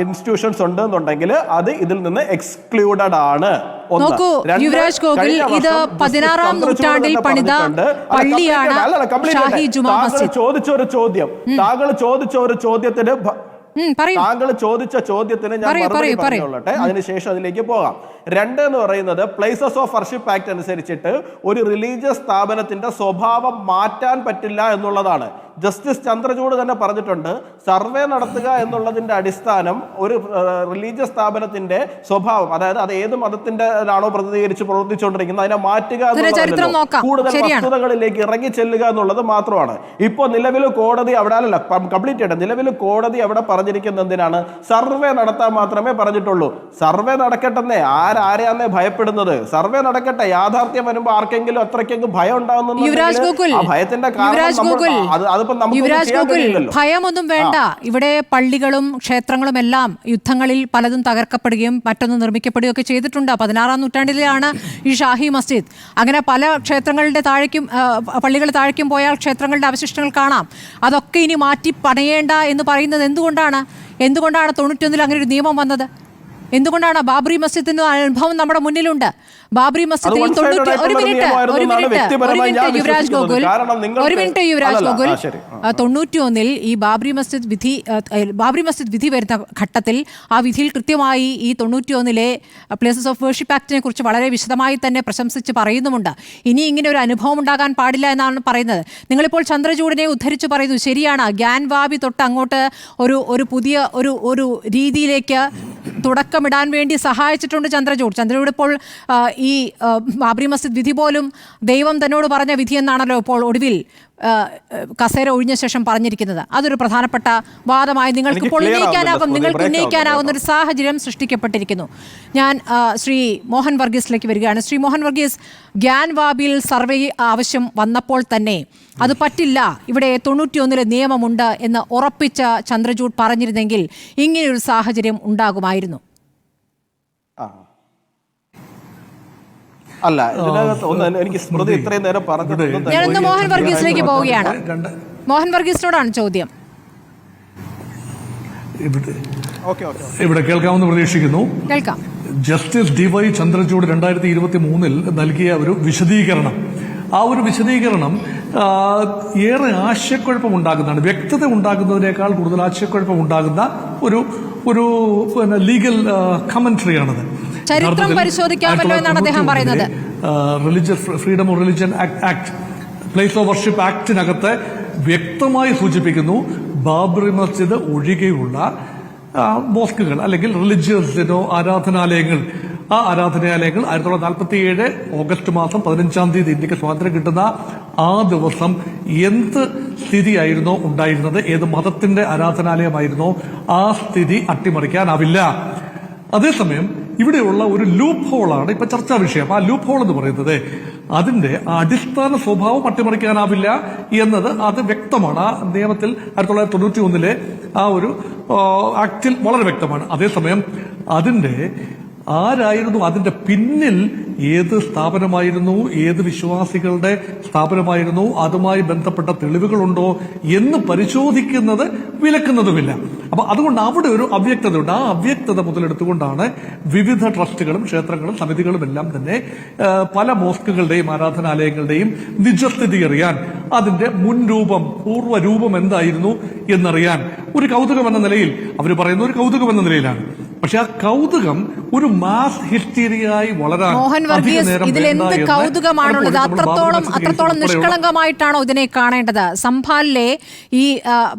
ഇൻസ്റ്റിറ്റ്യൂഷൻസ് ഉണ്ട് എന്നുണ്ടെങ്കിൽ അത് ഇതിൽ നിന്ന് എക്സ്ക്ലൂഡഡ് ആണ്. നോക്കൂ യുവരാജ് ഗോകുൽ, ഇത് 16-ാം നൂറ്റാണ്ടിൽ പണിത പള്ളിയാണ് ഷാഹി ജുമാ മസ്ജിദ്. താങ്കൾ ചോദിച്ച ചോദ്യത്തിന് ഞാൻ മറുപടി പറഞ്ഞോളട്ടെ, അതിനുശേഷം അതിലേക്ക് പോകാം. രണ്ട് എന്ന് പറയുന്നത് പ്ലേസസ് ഓഫ് വർഷിപ്പ് ആക്ട് അനുസരിച്ചിട്ട് ഒരു റിലീജിയസ് സ്ഥാപനത്തിന്റെ സ്വഭാവം മാറ്റാൻ പറ്റില്ല എന്നുള്ളതാണ്. ജസ്റ്റിസ് ചന്ദ്രചൂഡ് തന്നെ പറഞ്ഞിട്ടുണ്ട്, സർവേ നടത്തുക എന്നുള്ളതിന്റെ അടിസ്ഥാനം ഒരു റിലീജിയസ് സ്ഥാപനത്തിന്റെ സ്വഭാവം, അതായത് അത് ഏത് മതത്തിന്റെ ആണോ പ്രതിനിധീകരിച്ച് പ്രവർത്തിച്ചുകൊണ്ടിരിക്കുന്നത് അതിനെ മാറ്റുക എന്നുള്ളതല്ലോ, കൂടുതൽ വസ്തുതകളിലേക്ക് ഇറങ്ങി ചെല്ലുക എന്നുള്ളത് മാത്രമാണ്. ഇപ്പോൾ നിലവിൽ കോടതി അവിടെ കംപ്ലീറ്റ് ചെയ്യട്ടെ. നിലവിൽ കോടതി അവിടെ പറഞ്ഞിരിക്കുന്നത് എന്തിനാണ്? സർവേ നടത്താൻ മാത്രമേ പറഞ്ഞിട്ടുള്ളൂ. സർവേ നടക്കട്ടെന്നേ, ആരെയാന്നേ ഭയപ്പെടുന്നത്? സർവേ നടക്കട്ടെ. യാഥാർത്ഥ്യം വരുമ്പോൾ ആർക്കെങ്കിലും അത്രയ്ക്കെങ്കിലും ഭയം ഉണ്ടാകുന്നു. ഭയത്തിന്റെ ഭയമൊന്നും വേണ്ട. ഇവിടെ പള്ളികളും ക്ഷേത്രങ്ങളും എല്ലാം യുദ്ധങ്ങളിൽ പലതും തകർക്കപ്പെടുകയും മറ്റൊന്ന് നിർമ്മിക്കപ്പെടുകയും ഒക്കെ ചെയ്തിട്ടുണ്ട്. 16-ാം നൂറ്റാണ്ടിലെയാണ് ഈ ഷാഹി മസ്ജിദ്. അങ്ങനെ പല ക്ഷേത്രങ്ങളുടെ താഴേക്കും പള്ളികൾ താഴേക്കും പോയാൽ ക്ഷേത്രങ്ങളുടെ അവശിഷ്ടങ്ങൾ കാണാം. അതൊക്കെ ഇനി മാറ്റി പണിയേണ്ട എന്ന് പറയുന്നത് എന്തുകൊണ്ടാണ്? 91 അങ്ങനെ ഒരു നിയമം വന്നത്? എന്തുകൊണ്ടാണ്? ബാബറി മസ്ജിദിന്റെ അനുഭവം നമ്മുടെ മുന്നിലുണ്ട്. ബാബറി മസ്ജിദിൽ ഒരു മിനിറ്റ് യുവരാജ് ഗോകുൽ 91 ഈ ബാബറി മസ്ജിദ് വിധി വരുന്ന ഘട്ടത്തിൽ ആ വിധിയിൽ കൃത്യമായി ഈ 91 പ്ലേസസ് ഓഫ് വർഷിപ്പ് ആക്ടിനെ കുറിച്ച് വളരെ വിശദമായി തന്നെ പ്രശംസിച്ച് പറയുന്നുമുണ്ട്. ഇനി ഇങ്ങനെ ഒരു അനുഭവം ഉണ്ടാകാൻ പാടില്ല എന്നാണ് പറയുന്നത്. നിങ്ങളിപ്പോൾ ചന്ദ്രചൂഡിനെ ഉദ്ധരിച്ച് പറയുന്നു, ശരിയാണ്, ഗ്യാൻവാബി തൊട്ട് അങ്ങോട്ട് ഒരു പുതിയ ഒരു രീതിയിലേക്ക് തുടക്കമിടാൻ വേണ്ടി സഹായിച്ചിട്ടുണ്ട് ചന്ദ്രചൂഡ് ഇപ്പോൾ ഈ ബാബറി മസ്ജിദ് വിധി പോലും ദൈവം തന്നോട് പറഞ്ഞ വിധിയെന്നാണല്ലോ ഇപ്പോൾ ഒടുവിൽ കസേര ഒഴിഞ്ഞ ശേഷം പറഞ്ഞിരിക്കുന്നത്. അതൊരു പ്രധാനപ്പെട്ട വാദമായി നിങ്ങൾക്ക് ഇപ്പോൾ ഉന്നയിക്കാനാകുന്ന ഒരു സാഹചര്യം സൃഷ്ടിക്കപ്പെട്ടിരിക്കുന്നു. ഞാൻ ശ്രീ മോഹൻ വർഗീസിലേക്ക് വരികയാണ്. ശ്രീ മോഹൻ വർഗീസ്, ഗ്യാൻവാബിയിൽ സർവേ ആവശ്യം വന്നപ്പോൾ തന്നെ അത് പറ്റില്ല, ഇവിടെ 91 നിയമമുണ്ട് എന്ന് ഉറപ്പിച്ച ചന്ദ്രചൂഡ് പറഞ്ഞിരുന്നെങ്കിൽ ഇങ്ങനെയൊരു സാഹചര്യം ഉണ്ടാകുമായിരുന്നു. അല്ല, എനിക്ക് സ്മൃതി ഇത്രയും നേരം പറഞ്ഞത് ഞാനൊന്ന് മോഹൻ വർഗീസിലേക്ക് പോവുകയാണ്. മോഹൻ വർഗീസിനോടാണ് ചോദ്യം. ഇവിടെ കേൾക്കാമെന്ന് പ്രതീക്ഷിക്കുന്നു. കേൾക്കാം. ജസ്റ്റിസ് DY ചന്ദ്രചൂഡ് 2023 നൽകിയ ഒരു വിശദീകരണം, ആ ഒരു വിശദീകരണം ഏറെ ആശയക്കുഴപ്പമുണ്ടാകുന്നതാണ്. വ്യക്തത ഉണ്ടാകുന്നതിനേക്കാൾ കൂടുതൽ ആശയക്കുഴപ്പമുണ്ടാകുന്ന ഒരു ലീഗൽ കമന്ററിയാണത്. ചരിത്രം പരിശോധിക്കാമല്ലോ എന്നാണ് അദ്ദേഹം പറയുന്നത്. Religious freedom of religion act, place of worship ആക്ടിനകത്ത് വ്യക്തമായി സൂചിപ്പിക്കുന്നു ബാബറി മസ്ജിദ് ഒഴികെയുള്ള മോസ്കുകൾ അല്ലെങ്കിൽ റിലിജിയസിനോ ആരാധനാലയങ്ങൾ, ആ ആരാധനാലയങ്ങൾ 1947 ഓഗസ്റ്റ് മാസം 15 ഇന്ത്യക്ക് സ്വാതന്ത്ര്യം കിട്ടുന്ന ആ ദിവസം എന്ത് സ്ഥിതിയായിരുന്നോ ഉണ്ടായിരുന്നത്, ഏത് മതത്തിന്റെ ആരാധനാലയമായിരുന്നോ ആ സ്ഥിതി അട്ടിമറിക്കാനാവില്ല. അതേസമയം ഇവിടെയുള്ള ഒരു ലൂപ്പ് ഹോളാണ് ഇപ്പൊ ചർച്ചാ വിഷയം. ആ ലൂപ്പ് ഹോൾ എന്ന് പറയുന്നത് അതിന്റെ അടിസ്ഥാന സ്വഭാവം അട്ടിമറിക്കാനാവില്ല എന്നത് അത് വ്യക്തമാണ്. ആ നിയമത്തിൽ 1991 ആ ഒരു ആക്ടിൽ വളരെ വ്യക്തമാണ്. അതേസമയം അതിന്റെ ആരായിരുന്നു അതിന്റെ പിന്നിൽ, ഏത് സ്ഥാപനമായിരുന്നു, ഏത് വിശ്വാസികളുടെ സ്ഥാപനമായിരുന്നു, അതുമായി ബന്ധപ്പെട്ട തെളിവുകളുണ്ടോ എന്ന് പരിശോധിക്കുന്നത് വിലക്കുന്നതുമില്ല. അപ്പൊ അതുകൊണ്ട് അവിടെ ഒരു അവ്യക്തതയുണ്ട്. ആ അവ്യക്തത മുതലെടുത്തുകൊണ്ടാണ് വിവിധ ട്രസ്റ്റുകളും ക്ഷേത്രങ്ങളും സമിതികളും എല്ലാം തന്നെ പല മോസ്കുകളുടെയും ആരാധനാലയങ്ങളുടെയും നിജസ്ഥിതി അറിയാൻ, അതിന്റെ മുൻരൂപം പൂർവ്വരൂപം എന്തായിരുന്നു എന്നറിയാൻ ഒരു കൗതുകം എന്ന നിലയിൽ അവർ പറയുന്ന ഒരു കൗതുകം എന്ന നിലയിലാണ്. പക്ഷെ ആ കൗതുകം ഒരു മാസ് ഹിസ്റ്റീരിയായി വളരാൻ മോഹൻ വർഗീസ്, ഇതിലെന്ത് കൗതുകമാണുള്ളത്? അത്രത്തോളം നിഷ്കളങ്കമായിട്ടാണോ ഇതിനെ കാണേണ്ടത്? സംഭാലിലെ ഈ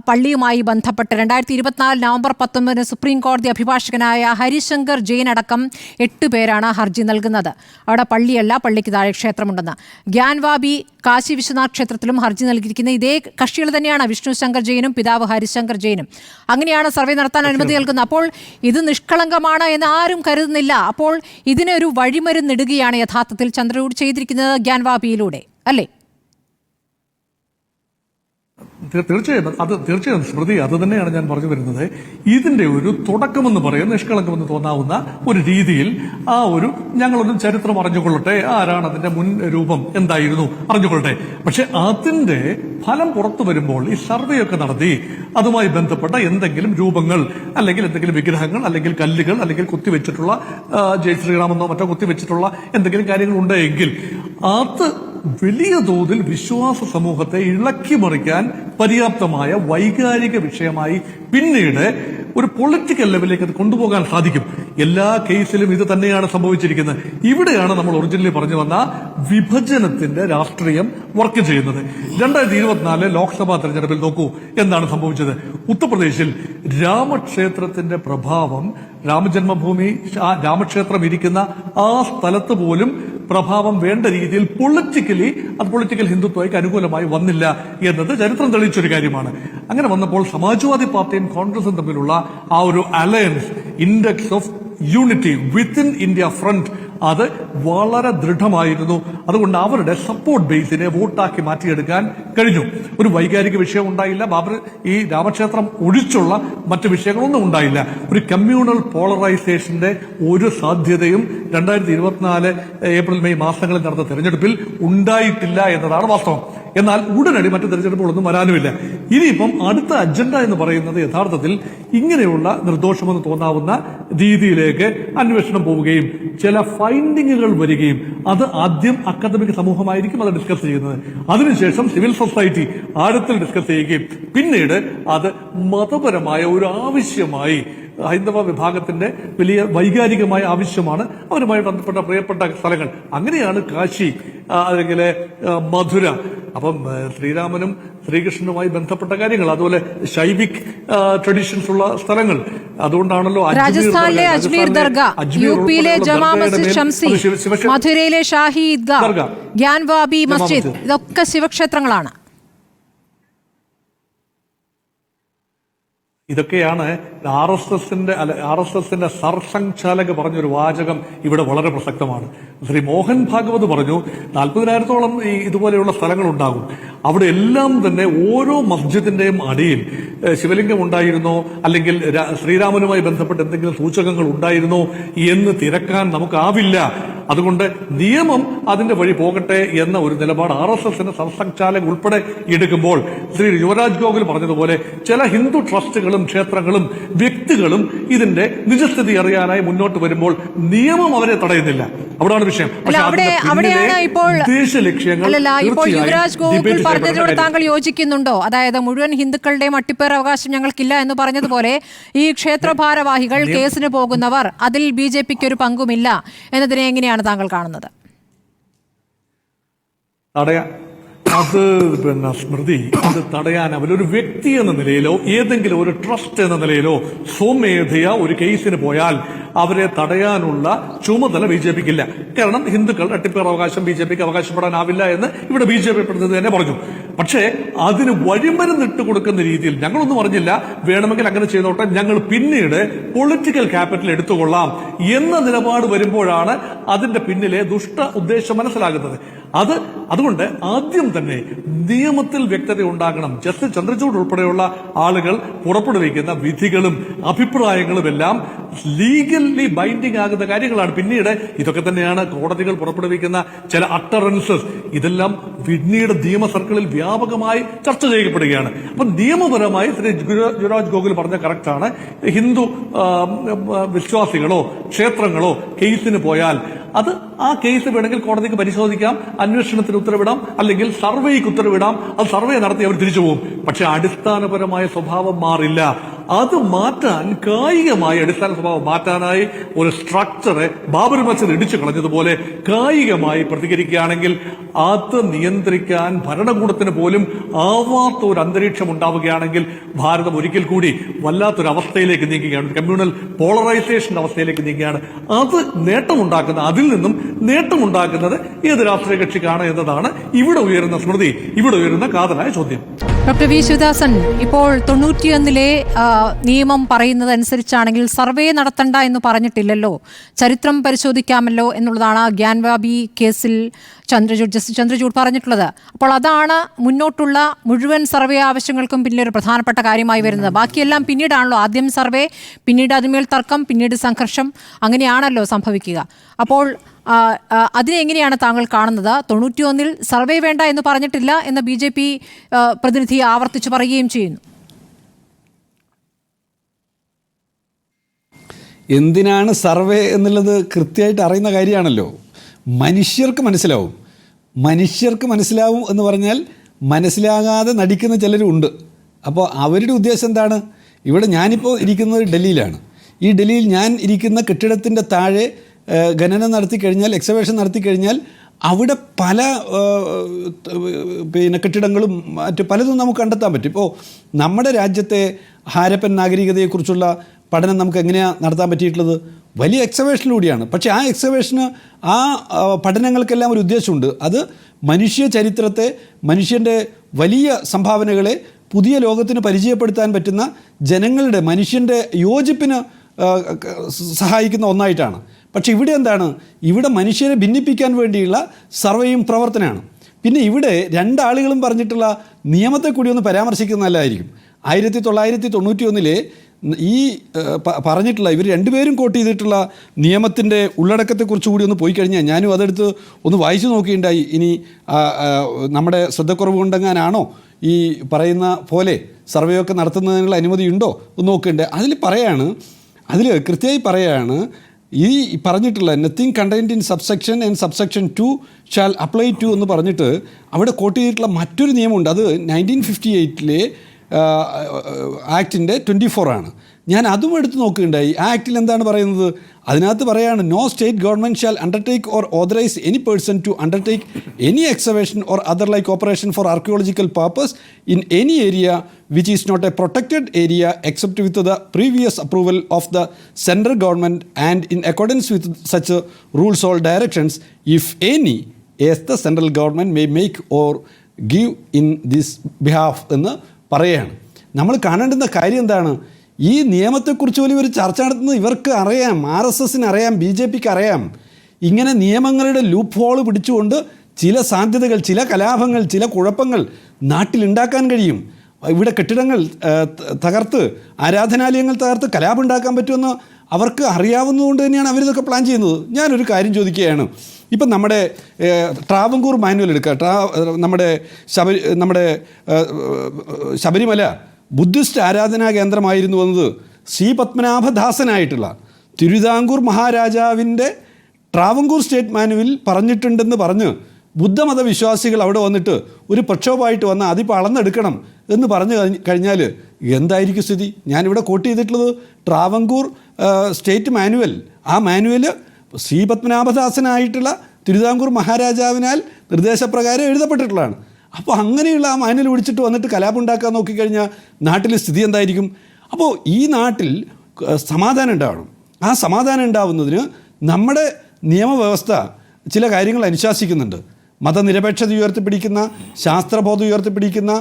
പള്ളിയുമായി ബന്ധപ്പെട്ട് 2024 നവംബർ 19 സുപ്രീം കോടതി അഭിഭാഷകനായ ഹരിശങ്കർ ജെയിൻ അടക്കം 8 പേരാണ് ഹർജി നൽകുന്നത്. അവിടെ പള്ളിയല്ല, പള്ളിക്ക് താഴെ ക്ഷേത്രമുണ്ടെന്ന്. ഗ്യാൻവാബി കാശി വിശ്വനാഥ് ക്ഷേത്രത്തിലും ഹർജി നൽകിയിരിക്കുന്ന ഇതേ കക്ഷികൾ തന്നെയാണ്, വിഷ്ണു ശങ്കർ ജെയിനും പിതാവ് ഹരിശങ്കർ ജെയിനും. അങ്ങനെയാണ് സർവേ നടത്താൻ അനുമതി നൽകുന്നത്. അപ്പോൾ ഇത് നിഷ്കളങ്കമാണ് എന്ന് ആരും കരുതുന്നില്ല. അപ്പോൾ ഇതിനൊരു വഴിമരുന്നിടുകയാണ് യഥാർത്ഥത്തിൽ ചന്ദ്രചൂഡ് ചെയ്തിരിക്കുന്നത് ഗ്യാൻവാബിയിലൂടെ, അല്ലേ? തീർച്ചയായും സ്മൃതി, അത് തന്നെയാണ് ഞാൻ പറഞ്ഞു വരുന്നത്. ഇതിന്റെ ഒരു തുടക്കമെന്ന് പറയുന്ന നിഷ്കളങ്കമെന്ന് തോന്നാവുന്ന ഒരു രീതിയിൽ ആ ഒരു ഞങ്ങളൊന്നും ചരിത്രം അറിഞ്ഞുകൊള്ളട്ടെ, ആരാണ് അതിന്റെ മുൻ രൂപം എന്തായിരുന്നു അറിഞ്ഞുകൊള്ളട്ടെ. പക്ഷെ അതിന്റെ ഫലം പുറത്തു വരുമ്പോൾ ഈ സർവേ ഒക്കെ നടത്തി അതുമായി ബന്ധപ്പെട്ട എന്തെങ്കിലും രൂപങ്ങൾ അല്ലെങ്കിൽ എന്തെങ്കിലും വിഗ്രഹങ്ങൾ അല്ലെങ്കിൽ കല്ലുകൾ അല്ലെങ്കിൽ കുത്തിവെച്ചിട്ടുള്ള ജയ് ശ്രീറാമെന്നോ മറ്റോ കുത്തിവെച്ചിട്ടുള്ള എന്തെങ്കിലും കാര്യങ്ങൾ ഉണ്ടെങ്കിൽ അത് വലിയ തോതിൽ വിശ്വാസ സമൂഹത്തെ ഇളക്കി മറിക്കാൻ പര്യാപ്തമായ വൈകാരിക വിഷയമായി പിന്നീട് ഒരു പൊളിറ്റിക്കൽ ലെവലിലേക്ക് അത് കൊണ്ടുപോകാൻ സാധിക്കും. എല്ലാ കേസിലും ഇത് തന്നെയാണ് സംഭവിച്ചിരിക്കുന്നത്. ഇവിടെയാണ് നമ്മൾ ഒറിജിനലി പറഞ്ഞു വന്ന വിഭജനത്തിന്റെ രാഷ്ട്രീയം വർക്ക് ചെയ്യുന്നത്. 2024 ലോക്സഭാ തെരഞ്ഞെടുപ്പിൽ നോക്കൂ എന്താണ് സംഭവിച്ചത്. ഉത്തർപ്രദേശിൽ രാമക്ഷേത്രത്തിന്റെ പ്രഭാവം, രാമജന്മഭൂമി രാമക്ഷേത്രം ഇരിക്കുന്ന ആ സ്ഥലത്ത് പോലും പ്രഭാവം വേണ്ട രീതിയിൽ പൊളിറ്റിക്കൽ ഹിന്ദുത്വയ്ക്ക് അനുകൂലമായി വന്നില്ല എന്നത് ചരിത്രം തെളിയിച്ചൊരു കാര്യമാണ്. അങ്ങനെ വന്നപ്പോൾ സമാജ്വാദി പാർട്ടിയും കോൺഗ്രസും തമ്മിലുള്ള ആ ഒരു alliance, index of unity within India front, അത് വളരെ ദൃഢമായിരുന്നു. അതുകൊണ്ട് അവരുടെ സപ്പോർട്ട് ബേസിനെ വോട്ടാക്കി മാറ്റിയെടുക്കാൻ കഴിഞ്ഞു. ഒരു വൈകാരിക വിഷയം ഉണ്ടായില്ല. ഈ രാമക്ഷേത്രം ഒഴിച്ചുള്ള മറ്റു വിഷയങ്ങളൊന്നും ഉണ്ടായില്ല. ഒരു കമ്മ്യൂണൽ പോളറൈസേഷന്റെ ഒരു സാധ്യതയും 2024 ഏപ്രിൽ മെയ് മാസങ്ങളിൽ നടന്ന തെരഞ്ഞെടുപ്പിൽ ഉണ്ടായിട്ടില്ല എന്നതാണ് വാസ്തവം. എന്നാൽ ഉടനടി മറ്റു തെരഞ്ഞെടുപ്പുകളൊന്നും വരാനുമില്ല. ഇനിയിപ്പം അടുത്ത അജണ്ട എന്ന് പറയുന്നത് യഥാർത്ഥത്തിൽ ഇങ്ങനെയുള്ള നിർദോഷമെന്ന് തോന്നാവുന്ന രീതിയിലേക്ക് അന്വേഷണം പോവുകയും ചില ഫൈൻഡിങ്ങുകൾ വരികയും, അത് ആദ്യം അക്കാദമിക് സമൂഹമായിരിക്കും അത് ഡിസ്കസ് ചെയ്യുന്നത്. അതിനുശേഷം സിവിൽ സൊസൈറ്റി ആഴത്തിൽ ഡിസ്കസ് ചെയ്യുകയും പിന്നീട് അത് മതപരമായ ഒരു ആവശ്യമായി, ഹൈന്ദവ വിഭാഗത്തിന്റെ വലിയ വൈകാരികമായ ആവശ്യമാണ്, അവരുമായി ബന്ധപ്പെട്ട പ്രിയപ്പെട്ട സ്ഥലങ്ങൾ. അങ്ങനെയാണ് കാശി, അല്ലെങ്കിൽ മധുര, അപ്പം ശ്രീരാമനും ശ്രീകൃഷ്ണനുമായി ബന്ധപ്പെട്ട കാര്യങ്ങൾ, അതുപോലെ ശൈവിക് ട്രഡീഷൻസ് ഉള്ള സ്ഥലങ്ങൾ, അതുകൊണ്ടാണല്ലോ രാജസ്ഥാനിലെ അജ്മീർ ദർഗ, യുപിയിലെ ജമാ മസ്ജിദ് ഷംസി, മധുരയിലെ ഷാഹി ഈദ്ഗാഹ്, ഗ്യാൻവാബി മസ്ജിദ്, ഇതൊക്കെ ശിവക്ഷേത്രങ്ങളാണ്. ഇതൊക്കെയാണ് RSSന്റെ സർസംഘാലക് പറഞ്ഞൊരു വാചകം ഇവിടെ വളരെ പ്രസക്തമാണ്. ശ്രീ മോഹൻ ഭാഗവത് പറഞ്ഞു 40,000-ഓളം ഇതുപോലെയുള്ള സ്ഥലങ്ങൾ ഉണ്ടാകും. അവിടെ എല്ലാം തന്നെ ഓരോ മസ്ജിദിന്റെയും അടിയിൽ ശിവലിംഗം ഉണ്ടായിരുന്നോ, അല്ലെങ്കിൽ ശ്രീരാമനുമായി ബന്ധപ്പെട്ട് എന്തെങ്കിലും സൂചകങ്ങൾ ഉണ്ടായിരുന്നോ എന്ന് തിരക്കാൻ നമുക്കാവില്ല. അതുകൊണ്ട് നിയമം അതിന്റെ വഴി പോകട്ടെ എന്ന ഒരു നിലപാട് RSSന്റെ സർസംഘാലക് ഉൾപ്പെടെ എടുക്കുമ്പോൾ ശ്രീ യുവരാജ് ഗോകുൽ പറഞ്ഞതുപോലെ ചില ഹിന്ദു ട്രസ്റ്റുകളും ക്ഷേത്രങ്ങളും വ്യക്തികളും ഇതിന്റെ നിജസ്ഥിതി അറിയാനായി മുന്നോട്ട് വരുമ്പോൾ നിയമം അവരെ തടയുന്നില്ല. അവിടെയാണ് വിഷയം. ഇപ്പോൾ യുവരാജ് ഗോകുൽ പറഞ്ഞതിനോട് താങ്കൾ യോജിക്കുന്നുണ്ടോ? അതായത് മുഴുവൻ ഹിന്ദുക്കളുടെയും അട്ടിപ്പേർ അവകാശം ഞങ്ങൾക്കില്ല എന്ന് പറഞ്ഞതുപോലെ ഈ ക്ഷേത്ര ഭാരവാഹികൾ, കേസിന് പോകുന്നവർ, അതിൽ BJPക്ക് ഒരു പങ്കുമില്ല എന്നതിനെ എങ്ങനെയാണ് താങ്കൾ കാണുന്നത്? അത് സ്മൃതി, അത് തടയാൻ അവരൊരു വ്യക്തി എന്ന നിലയിലോ ഏതെങ്കിലും ഒരു ട്രസ്റ്റ് എന്ന നിലയിലോ സ്വമേധയ ഒരു കേസിന് പോയാൽ അവരെ തടയാനുള്ള ചുമതല BJPക്കില്ല. കാരണം ഹിന്ദുക്കളുടെ അട്ടിപ്പേർ അവകാശം BJPക്ക് അവകാശപ്പെടാനാവില്ല എന്ന് ഇവിടെ BJP പ്രതിനിധി തന്നെ പറഞ്ഞു. പക്ഷേ അതിന് വഴിമരുന്നിട്ട് കൊടുക്കുന്ന രീതിയിൽ ഞങ്ങളൊന്നും പറഞ്ഞില്ല, വേണമെങ്കിൽ അങ്ങനെ ചെയ്തോട്ടെ, ഞങ്ങൾ പിന്നീട് പൊളിറ്റിക്കൽ ക്യാപിറ്റൽ എടുത്തുകൊള്ളാം എന്ന നിലപാട് വരുമ്പോഴാണ് അതിന്റെ പിന്നിലെ ദുഷ്ട ഉദ്ദേശം മനസ്സിലാകുന്നത്. അതുകൊണ്ട് ആദ്യം തന്നെ നിയമത്തിൽ വ്യക്തത ഉണ്ടാകണം. ജസ്റ്റിസ് ചന്ദ്രചൂഡ് ഉൾപ്പെടെയുള്ള ആളുകൾ പുറപ്പെടുവിക്കുന്ന വിധികളും അഭിപ്രായങ്ങളും എല്ലാം ലീഗലി ബൈൻഡിംഗ് ആകുന്ന കാര്യങ്ങളാണ്. പിന്നീട് ഇതൊക്കെ തന്നെയാണ് കോടതികൾ പുറപ്പെടുവിക്കുന്ന ചില അട്ടറൻസസ്, ഇതെല്ലാം പിന്നീട് നിയമ സർക്കിളിൽ വ്യാപകമായി ചർച്ച ചെയ്യപ്പെടുകയാണ്. അപ്പൊ നിയമപരമായി ശ്രീ യുവരാജ് ഗോകുൽ പറഞ്ഞ കറക്റ്റാണ്. ഹിന്ദു വിശ്വാസികളോ ക്ഷേത്രങ്ങളോ കേസിന് പോയാൽ ആ കേസ് വേണമെങ്കിൽ കോടതിക്ക് പരിശോധിക്കാം, അന്വേഷണത്തിന് ഉത്തരവിടാം, അല്ലെങ്കിൽ സർവേക്ക് ഉത്തരവിടാം. അത് സർവേ നടത്തി അവർ തിരിച്ചു പോകും. പക്ഷെ അടിസ്ഥാനപരമായ സ്വഭാവം മാറില്ല. അത് മാറ്റാൻ, കായികമായി അടിസ്ഥാന സ്വഭാവം മാറ്റാനായി ഒരു സ്ട്രക്ചറെ ബാബർ മസ്ജിദ് ഇടിച്ചു കളഞ്ഞതുപോലെ കായികമായി പ്രതികരിക്കുകയാണെങ്കിൽ അത് നിയന്ത്രിക്കാൻ ഭരണകൂടത്തിന് പോലും ആവാത്ത ഒരു അന്തരീക്ഷം ഉണ്ടാവുകയാണെങ്കിൽ ഭാരതം ഒരിക്കൽ കൂടി വല്ലാത്തൊരു അവസ്ഥയിലേക്ക് നീങ്ങുകയാണ്, കമ്മ്യൂണൽ പോളറൈസേഷൻ അവസ്ഥയിലേക്ക് നീങ്ങുകയാണ്. അത് നേട്ടമുണ്ടാക്കുന്ന, അതിൽ നിന്നും നേട്ടമുണ്ടാക്കുന്നത് ഏത് രാഷ്ട്രീയ കക്ഷിക്കാണ് എന്നതാണ് ഇവിടെ ഉയരുന്ന സ്മൃതി, ഇവിടെ ഉയരുന്ന കാതലായ ചോദ്യം. ഡോക്ടർ വി ശിവദാസൻ, ഇപ്പോൾ 91 നിയമം പറയുന്നതനുസരിച്ചാണെങ്കിൽ സർവേ നടത്തണ്ട എന്ന് പറഞ്ഞിട്ടില്ലല്ലോ, ചരിത്രം പരിശോധിക്കാമല്ലോ എന്നുള്ളതാണ് ഗ്യാൻവാബി കേസിൽ ജസ്റ്റിസ് ചന്ദ്രചൂഡ് പറഞ്ഞിട്ടുള്ളത്. അപ്പോൾ അതാണ് മുന്നോട്ടുള്ള മുഴുവൻ സർവേ ആവശ്യങ്ങൾക്കും പിന്നിൽ ഒരു പ്രധാനപ്പെട്ട കാര്യമായി വരുന്നത്. ബാക്കിയെല്ലാം പിന്നീടാണല്ലോ, ആദ്യം സർവേ, പിന്നീട് അതിന്മേൽ തർക്കം, പിന്നീട് സംഘർഷം, അങ്ങനെയാണല്ലോ സംഭവിക്കുക. അപ്പോൾ അതിനെ എങ്ങനെയാണ് താങ്കൾ കാണുന്നത്? 91 സർവേ വേണ്ട എന്ന് പറഞ്ഞിട്ടില്ല എന്ന് BJP പ്രതിനിധി ആവർത്തിച്ചു പറയുകയും ചെയ്യുന്നു. എന്തിനാണ് സർവേ എന്നുള്ളത് കൃത്യമായിട്ട് അറിയുന്ന കാര്യമാണല്ലോ. മനുഷ്യർക്ക് മനസ്സിലാവും എന്ന് പറഞ്ഞാൽ മനസ്സിലാകാതെ നടിക്കുന്ന ചിലരുണ്ട്. അപ്പോൾ അവരുടെ ഉദ്ദേശം എന്താണ്? ഇവിടെ ഞാനിപ്പോൾ ഇരിക്കുന്നത് ഡൽഹിയിലാണ്. ഈ ഡൽഹിയിൽ ഞാൻ ഇരിക്കുന്ന കെട്ടിടത്തിൻ്റെ താഴെ ഖനനം നടത്തി കഴിഞ്ഞാൽ, എക്സവേഷൻ നടത്തി കഴിഞ്ഞാൽ അവിടെ പല കെട്ടിടങ്ങളും മറ്റ് പലതും നമുക്ക് കണ്ടെത്താൻ പറ്റും. ഇപ്പോൾ നമ്മുടെ രാജ്യത്തെ ഹാരപ്പൻ നാഗരികതയെക്കുറിച്ചുള്ള പഠനം നമുക്ക് എങ്ങനെയാണ് നടത്താൻ പറ്റിയിട്ടുള്ളത്? വലിയ എക്സവേഷനിലൂടെയാണ്. പക്ഷേ ആ എക്സവേഷന്, ആ പഠനങ്ങൾക്കെല്ലാം ഒരു ഉദ്ദേശമുണ്ട്. അത് മനുഷ്യ ചരിത്രത്തെ, മനുഷ്യൻ്റെ വലിയ സംഭാവനകളെ പുതിയ ലോകത്തിന് പരിചയപ്പെടുത്താൻ പറ്റുന്ന ജനങ്ങളുടെ, മനുഷ്യൻ്റെ യോജിപ്പിന് സഹായിക്കുന്ന ഒന്നായിട്ടാണ്. പക്ഷേ ഇവിടെ എന്താണ്? ഇവിടെ മനുഷ്യരെ ഭിന്നിപ്പിക്കാൻ വേണ്ടിയുള്ള സർവേയും പ്രവർത്തനമാണ്. പിന്നെ ഇവിടെ രണ്ടാളുകളും പറഞ്ഞിട്ടുള്ള നിയമത്തെ കൂടി ഒന്ന് പരാമർശിക്കുന്നതല്ലായിരിക്കും. 1991 ഈ പറഞ്ഞിട്ടുള്ള, ഇവർ രണ്ടുപേരും കോട്ട് ചെയ്തിട്ടുള്ള നിയമത്തിൻ്റെ ഉള്ളടക്കത്തെക്കുറിച്ച് കൂടി ഒന്ന് പോയി കഴിഞ്ഞാൽ, ഞാനും അതെടുത്ത് ഒന്ന് വായിച്ചു നോക്കിയിട്ടുണ്ടായി. ഇനി നമ്മുടെ ശ്രദ്ധക്കുറവ് കൊണ്ടെങ്ങാനാണോ ഈ പറയുന്ന പോലെ സർവേയൊക്കെ നടത്തുന്നതിനുള്ള അനുമതിയുണ്ടോ ഒന്ന് നോക്കേണ്ടത്. അതിൽ കൃത്യമായി പറയാണ്, ഈ പറഞ്ഞിട്ടുള്ള nothing contained in subsection and subsection 2 shall apply to എന്ന് പറഞ്ഞിട്ട് അവിടെ കോട്ട് ചെയ്തിട്ടുള്ള മറ്റൊരു നിയമമുണ്ട്. അത് 1958 ആക്ടിൻ്റെ 24 ആണ്. ഞാൻ അതും എടുത്ത് നോക്കുകയുണ്ടായി. ആ ആക്ടിൽ എന്താണ് പറയുന്നത്? അതിനകത്ത് പറയാണ്, no state government shall undertake or authorize any person to undertake any excavation or other like operation for archaeological purpose in any area which is not a protected area except with the previous approval of the central government and in accordance with such rules or directions if any as the central government may make or give in this behalf എന്ന് പറയുകയാണ്. നമ്മൾ കാണേണ്ടുന്ന കാര്യം എന്താണ്? ഈ നിയമത്തെക്കുറിച്ച് പോലും ഒരു ചർച്ച നടത്തുന്നത് ഇവർക്ക് അറിയാം, RSSന് അറിയാം, BJPക്ക് അറിയാം. ഇങ്ങനെ നിയമങ്ങളുടെ ലൂപ്പ് ഹോൾ പിടിച്ചുകൊണ്ട് ചില സാധ്യതകൾ, ചില കലാപങ്ങൾ, ചില കുഴപ്പങ്ങൾ നാട്ടിലുണ്ടാക്കാൻ കഴിയും. ഇവിടെ കെട്ടിടങ്ങൾ തകർത്ത്, ആരാധനാലയങ്ങൾ തകർത്ത് കലാപം ഉണ്ടാക്കാൻ പറ്റുമെന്ന് അവർക്ക് അറിയാവുന്നതുകൊണ്ട് തന്നെയാണ് അവരിതൊക്കെ പ്ലാൻ ചെയ്യുന്നത്. ഞാനൊരു കാര്യം ചോദിക്കുകയാണ്. ഇപ്പം നമ്മുടെ ട്രാവൻകൂർ മാനുവൽ എടുക്കുക. നമ്മുടെ ശബരിമല ബുദ്ധിസ്റ്റ് ആരാധനാ കേന്ദ്രമായിരുന്നു വന്നത് ശ്രീ പത്മനാഭദാസനായിട്ടുള്ള തിരുവിതാംകൂർ മഹാരാജാവിൻ്റെ ട്രാവൻകൂർ സ്റ്റേറ്റ് മാനുവൽ പറഞ്ഞിട്ടുണ്ടെന്ന് പറഞ്ഞ് ബുദ്ധമത വിശ്വാസികൾ അവിടെ വന്നിട്ട് ഒരു പ്രക്ഷോഭമായിട്ട് വന്ന് അതിപ്പോൾ അളന്നെടുക്കണം എന്ന് പറഞ്ഞു കഴിഞ്ഞാൽ എന്തായിരിക്കും സ്ഥിതി? ഞാനിവിടെ കോട്ട് ചെയ്തിട്ടുള്ളത് ട്രാവൻകൂർ സ്റ്റേറ്റ് മാനുവൽ. ആ മാനുവൽ ശ്രീ പത്മനാഭദാസനായിട്ടുള്ള തിരുവിതാംകൂർ മഹാരാജാവിനാൽ നിർദ്ദേശപ്രകാരം എഴുതപ്പെട്ടിട്ടുള്ളതാണ്. അപ്പോൾ അങ്ങനെയുള്ള ആ മാനുവൽ പിടിച്ചിട്ട് വന്നിട്ട് കലാപം ഉണ്ടാക്കാൻ നോക്കിക്കഴിഞ്ഞാൽ നാട്ടിലെ സ്ഥിതി എന്തായിരിക്കും? അപ്പോൾ ഈ നാട്ടിൽ സമാധാനം ഉണ്ടാവണം. ആ സമാധാനം ഉണ്ടാവുന്നതിന് നമ്മുടെ നിയമവ്യവസ്ഥ ചില കാര്യങ്ങൾ അനുശാസിക്കുന്നുണ്ട്. മതനിരപേക്ഷത ഉയർത്തിപ്പിടിക്കുന്ന, ശാസ്ത്രബോധം ഉയർത്തിപ്പിടിക്കുന്ന,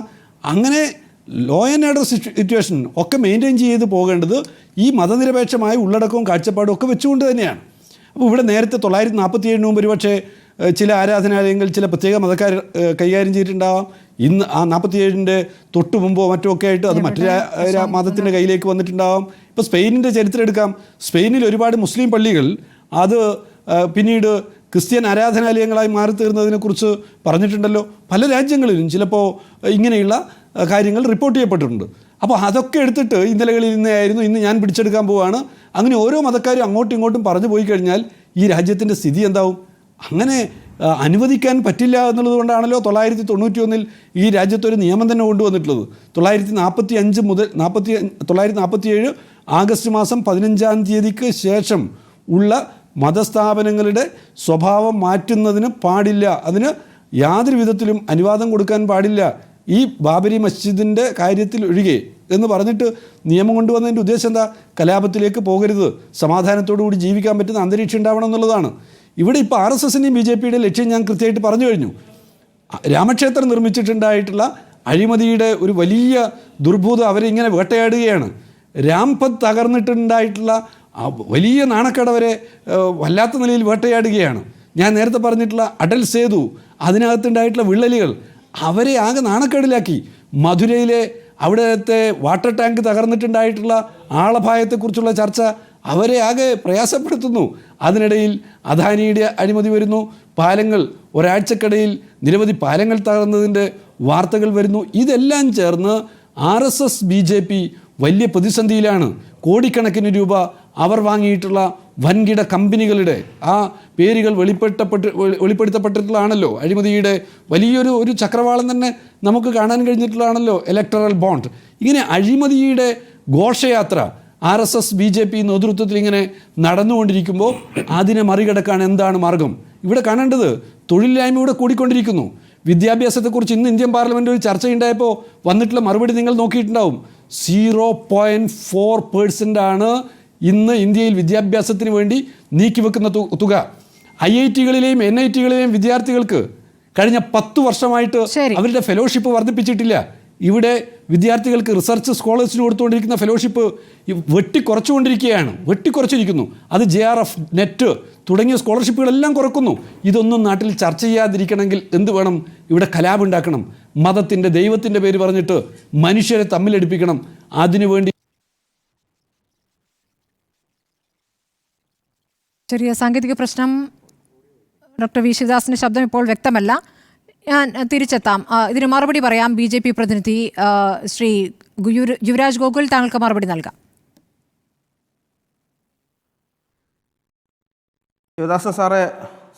അങ്ങനെ ലോ ആൻഡ് ഓർഡർ സിറ്റുവേഷൻ ഒക്കെ മെയിൻറ്റെയിൻ ചെയ്ത് പോകേണ്ടത് ഈ മതനിരപേക്ഷമായ ഉള്ളടക്കവും കാഴ്ചപ്പാടും ഒക്കെ വെച്ചുകൊണ്ട് തന്നെയാണ്. അപ്പോൾ ഇവിടെ നേരത്തെ 947 മുമ്പ് ഒരുപക്ഷെ ചില ആരാധനാലയങ്ങൾ ചില പ്രത്യേക മതക്കാർ കൈകാര്യം ചെയ്തിട്ടുണ്ടാവാം. ഇന്ന് ആ 47-ൻ്റെ തൊട്ട് മുമ്പോ മറ്റോ ഒക്കെ ആയിട്ട് അത് മറ്റൊരു മതത്തിൻ്റെ കയ്യിലേക്ക് വന്നിട്ടുണ്ടാവാം. ഇപ്പോൾ സ്പെയിനിൻ്റെ ചരിത്രം എടുക്കാം. സ്പെയിനിൽ ഒരുപാട് മുസ്ലിം പള്ളികൾ അത് പിന്നീട് ക്രിസ്ത്യൻ ആരാധനാലയങ്ങളായി മാറിത്തീർന്നതിനെക്കുറിച്ച് പറഞ്ഞിട്ടുണ്ടല്ലോ. പല രാജ്യങ്ങളിലും ചിലപ്പോൾ ഇങ്ങനെയുള്ള കാര്യങ്ങൾ റിപ്പോർട്ട് ചെയ്യപ്പെട്ടിട്ടുണ്ട്. അപ്പോൾ അതൊക്കെ എടുത്തിട്ട് ഇന്നലകളിൽ ഇന്നായിരുന്നു, ഇന്ന് ഞാൻ പിടിച്ചെടുക്കാൻ പോവുകയാണ്, അങ്ങനെ ഓരോ മതക്കാരും അങ്ങോട്ടും ഇങ്ങോട്ടും പറഞ്ഞു പോയി കഴിഞ്ഞാൽ ഈ രാജ്യത്തിൻ്റെ സ്ഥിതി എന്താവും? അങ്ങനെ അനുവദിക്കാൻ പറ്റില്ല എന്നുള്ളത് കൊണ്ടാണല്ലോ 991 ഈ രാജ്യത്തൊരു നിയമം തന്നെ കൊണ്ടുവന്നിട്ടുള്ളത്. 945 മുതൽ 947 ആഗസ്റ്റ് മാസം 15-ാം തീയതിക്ക് ശേഷം ഉള്ള മതസ്ഥാപനങ്ങളുടെ സ്വഭാവം മാറ്റുന്നതിന് പാടില്ല, അതിന് യാതൊരു വിധത്തിലും അനുവാദം കൊടുക്കാൻ പാടില്ല, ഈ ബാബരി മസ്ജിദിൻ്റെ കാര്യത്തിൽ ഒഴികെ എന്ന് പറഞ്ഞിട്ട് നിയമം കൊണ്ടുവന്നതിൻ്റെ ഉദ്ദേശം എന്താ? കലാപത്തിലേക്ക് പോകരുത്, സമാധാനത്തോടു കൂടി ജീവിക്കാൻ പറ്റുന്ന അന്തരീക്ഷം ഉണ്ടാവണം എന്നുള്ളതാണ്. ഇവിടെ ഇപ്പോൾ RSSൻ്റെയും BJPയുടെ ലക്ഷ്യം ഞാൻ കൃത്യമായിട്ട് പറഞ്ഞു കഴിഞ്ഞു. രാമക്ഷേത്രം നിർമ്മിച്ചിട്ടുണ്ടായിട്ടുള്ള അഴിമതിയുടെ ഒരു വലിയ ദുർഭൂതം അവരെ ഇങ്ങനെ വേട്ടയാടുകയാണ്. രാംപത് തകർന്നിട്ടുണ്ടായിട്ടുള്ള വലിയ നാണക്കേടവരെ വല്ലാത്ത നിലയിൽ വേട്ടയാടുകയാണ്. ഞാൻ നേരത്തെ പറഞ്ഞിട്ടുള്ള അടൽ സേതു, അതിനകത്തുണ്ടായിട്ടുള്ള വിള്ളലുകൾ അവരെ ആകെ നാണക്കേടിലാക്കി. മധുരയിലെ അവിടുത്തെ വാട്ടർ ടാങ്ക് തകർന്നിട്ടുണ്ടായിട്ടുള്ള ആളപായത്തെക്കുറിച്ചുള്ള ചർച്ച അവരെ ആകെ പ്രയാസപ്പെടുത്തുന്നു. അതിനിടയിൽ അദാനിയുടെ അഴിമതി വരുന്നു. പാലങ്ങൾ, ഒരാഴ്ചക്കിടയിൽ നിരവധി പാലങ്ങൾ തകർന്നതിൻ്റെ വാർത്തകൾ വരുന്നു. ഇതെല്ലാം ചേർന്ന് RSS BJP വലിയ പ്രതിസന്ധിയിലാണ്. കോടിക്കണക്കിന് രൂപ അവർ വാങ്ങിയിട്ടുള്ള വൻകിട കമ്പനികളുടെ ആ പേരുകൾ വെളിപ്പെടുത്തപ്പെട്ടിട്ടുള്ളതാണല്ലോ. അഴിമതിയുടെ വലിയൊരു ചക്രവാളം തന്നെ നമുക്ക് കാണാൻ കഴിഞ്ഞിട്ടുള്ളതാണല്ലോ ഇലക്ടറൽ ബോണ്ട്. ഇങ്ങനെ അഴിമതിയുടെ ഘോഷയാത്ര RSS BJP നേതൃത്വത്തിൽ ഇങ്ങനെ നടന്നുകൊണ്ടിരിക്കുമ്പോൾ അതിനെ മറികടക്കാൻ എന്താണ് മാർഗം? ഇവിടെ കാണേണ്ടത് തൊഴിലില്ലായ്മ ഇവിടെ കൂടിക്കൊണ്ടിരിക്കുന്നു. വിദ്യാഭ്യാസത്തെക്കുറിച്ച് ഇന്ന് ഇന്ത്യൻ പാർലമെൻറ്റിൽ ഒരു ചർച്ചയുണ്ടായപ്പോൾ വന്നിട്ടുള്ള മറുപടി നിങ്ങൾ നോക്കിയിട്ടുണ്ടാവും. 0.4% ഇന്ന് ഇന്ത്യയിൽ വിദ്യാഭ്യാസത്തിന് വേണ്ടി നീക്കിവെക്കുന്ന തുക. IIT-കളിലെയും NIT-കളിലെയും വിദ്യാർത്ഥികൾക്ക് കഴിഞ്ഞ 10 വർഷമായിട്ട് അവരുടെ ഫെലോഷിപ്പ് വർദ്ധിപ്പിച്ചിട്ടില്ല. ഇവിടെ വിദ്യാർത്ഥികൾക്ക് റിസർച്ച് സ്കോളേഴ്സിന് കൊടുത്തുകൊണ്ടിരിക്കുന്ന ഫെലോഷിപ്പ് വെട്ടിക്കുറച്ചിരിക്കുന്നു. അത് JRF, നെറ്റ് തുടങ്ങിയ സ്കോളർഷിപ്പുകളെല്ലാം കുറക്കുന്നു. ഇതൊന്നും നാട്ടിൽ ചർച്ച ചെയ്യാതിരിക്കണമെങ്കിൽ എന്ത് വേണം? ഇവിടെ കലാപം ഉണ്ടാക്കണം, മതത്തിൻ്റെ ദൈവത്തിൻ്റെ പേര് പറഞ്ഞിട്ട് മനുഷ്യരെ തമ്മിലടിപ്പിക്കണം. അതിനുവേണ്ടി ചെറിയ സാങ്കേതിക പ്രശ്നം. ഡോക്ടർ വി ശിവദാസിൻ്റെ ശബ്ദം ഇപ്പോൾ വ്യക്തമല്ല. ഞാൻ തിരിച്ചെത്താം. ഇതിന് മറുപടി പറയാം. BJP പ്രതിനിധി ശ്രീ യുവരാജ് ഗോകുൽ, താങ്കൾക്ക് മറുപടി നൽകാം. ശിവദാസ സാറേ,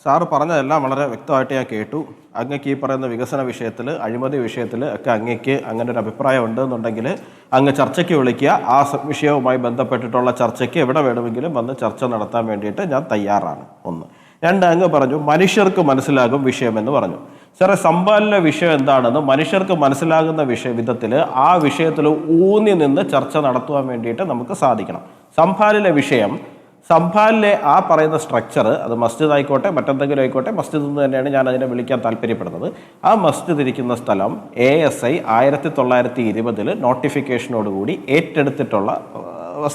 സാറ് പറഞ്ഞതെല്ലാം വളരെ വ്യക്തമായിട്ട് ഞാൻ കേട്ടു. അങ്ങക്ക് ഈ പറയുന്ന വികസന വിഷയത്തിൽ, അഴിമതി വിഷയത്തിൽ ഒക്കെ അങ്ങക്ക് അങ്ങനെ ഒരു അഭിപ്രായം ഉണ്ടെന്നുണ്ടെങ്കിൽ അങ്ങ് ചർച്ചയ്ക്ക് വിളിക്കുക. ആ വിഷയവുമായി ബന്ധപ്പെട്ടിട്ടുള്ള ചർച്ചയ്ക്ക് എവിടെ വേണമെങ്കിലും വന്ന് ചർച്ച നടത്താൻ വേണ്ടിയിട്ട് ഞാൻ തയ്യാറാണ്. ഒന്ന്. രണ്ട്, അങ്ങ് പറഞ്ഞു മനുഷ്യർക്ക് മനസ്സിലാകും വിഷയമെന്ന് പറഞ്ഞു. സാറേ, സംഭാലിലെ വിഷയം എന്താണെന്ന് മനുഷ്യർക്ക് മനസ്സിലാകുന്ന വിധത്തിൽ ആ വിഷയത്തിൽ ഊന്നി നിന്ന് ചർച്ച നടത്തുവാൻ വേണ്ടിയിട്ട് നമുക്ക് സാധിക്കണം. സംഭാലിലെ ആ പറയുന്ന സ്ട്രക്ചർ, അത് മസ്ജിദ് ആയിക്കോട്ടെ മറ്റെന്തെങ്കിലും ആയിക്കോട്ടെ, മസ്ജിദ് എന്ന് തന്നെയാണ് ഞാൻ അതിനെ വിളിക്കാൻ താല്പര്യപ്പെടുന്നത്. ആ മസ്ജിദ് ഇരിക്കുന്ന സ്ഥലം ASI 1920 നോട്ടിഫിക്കേഷനോടുകൂടി ഏറ്റെടുത്തിട്ടുള്ള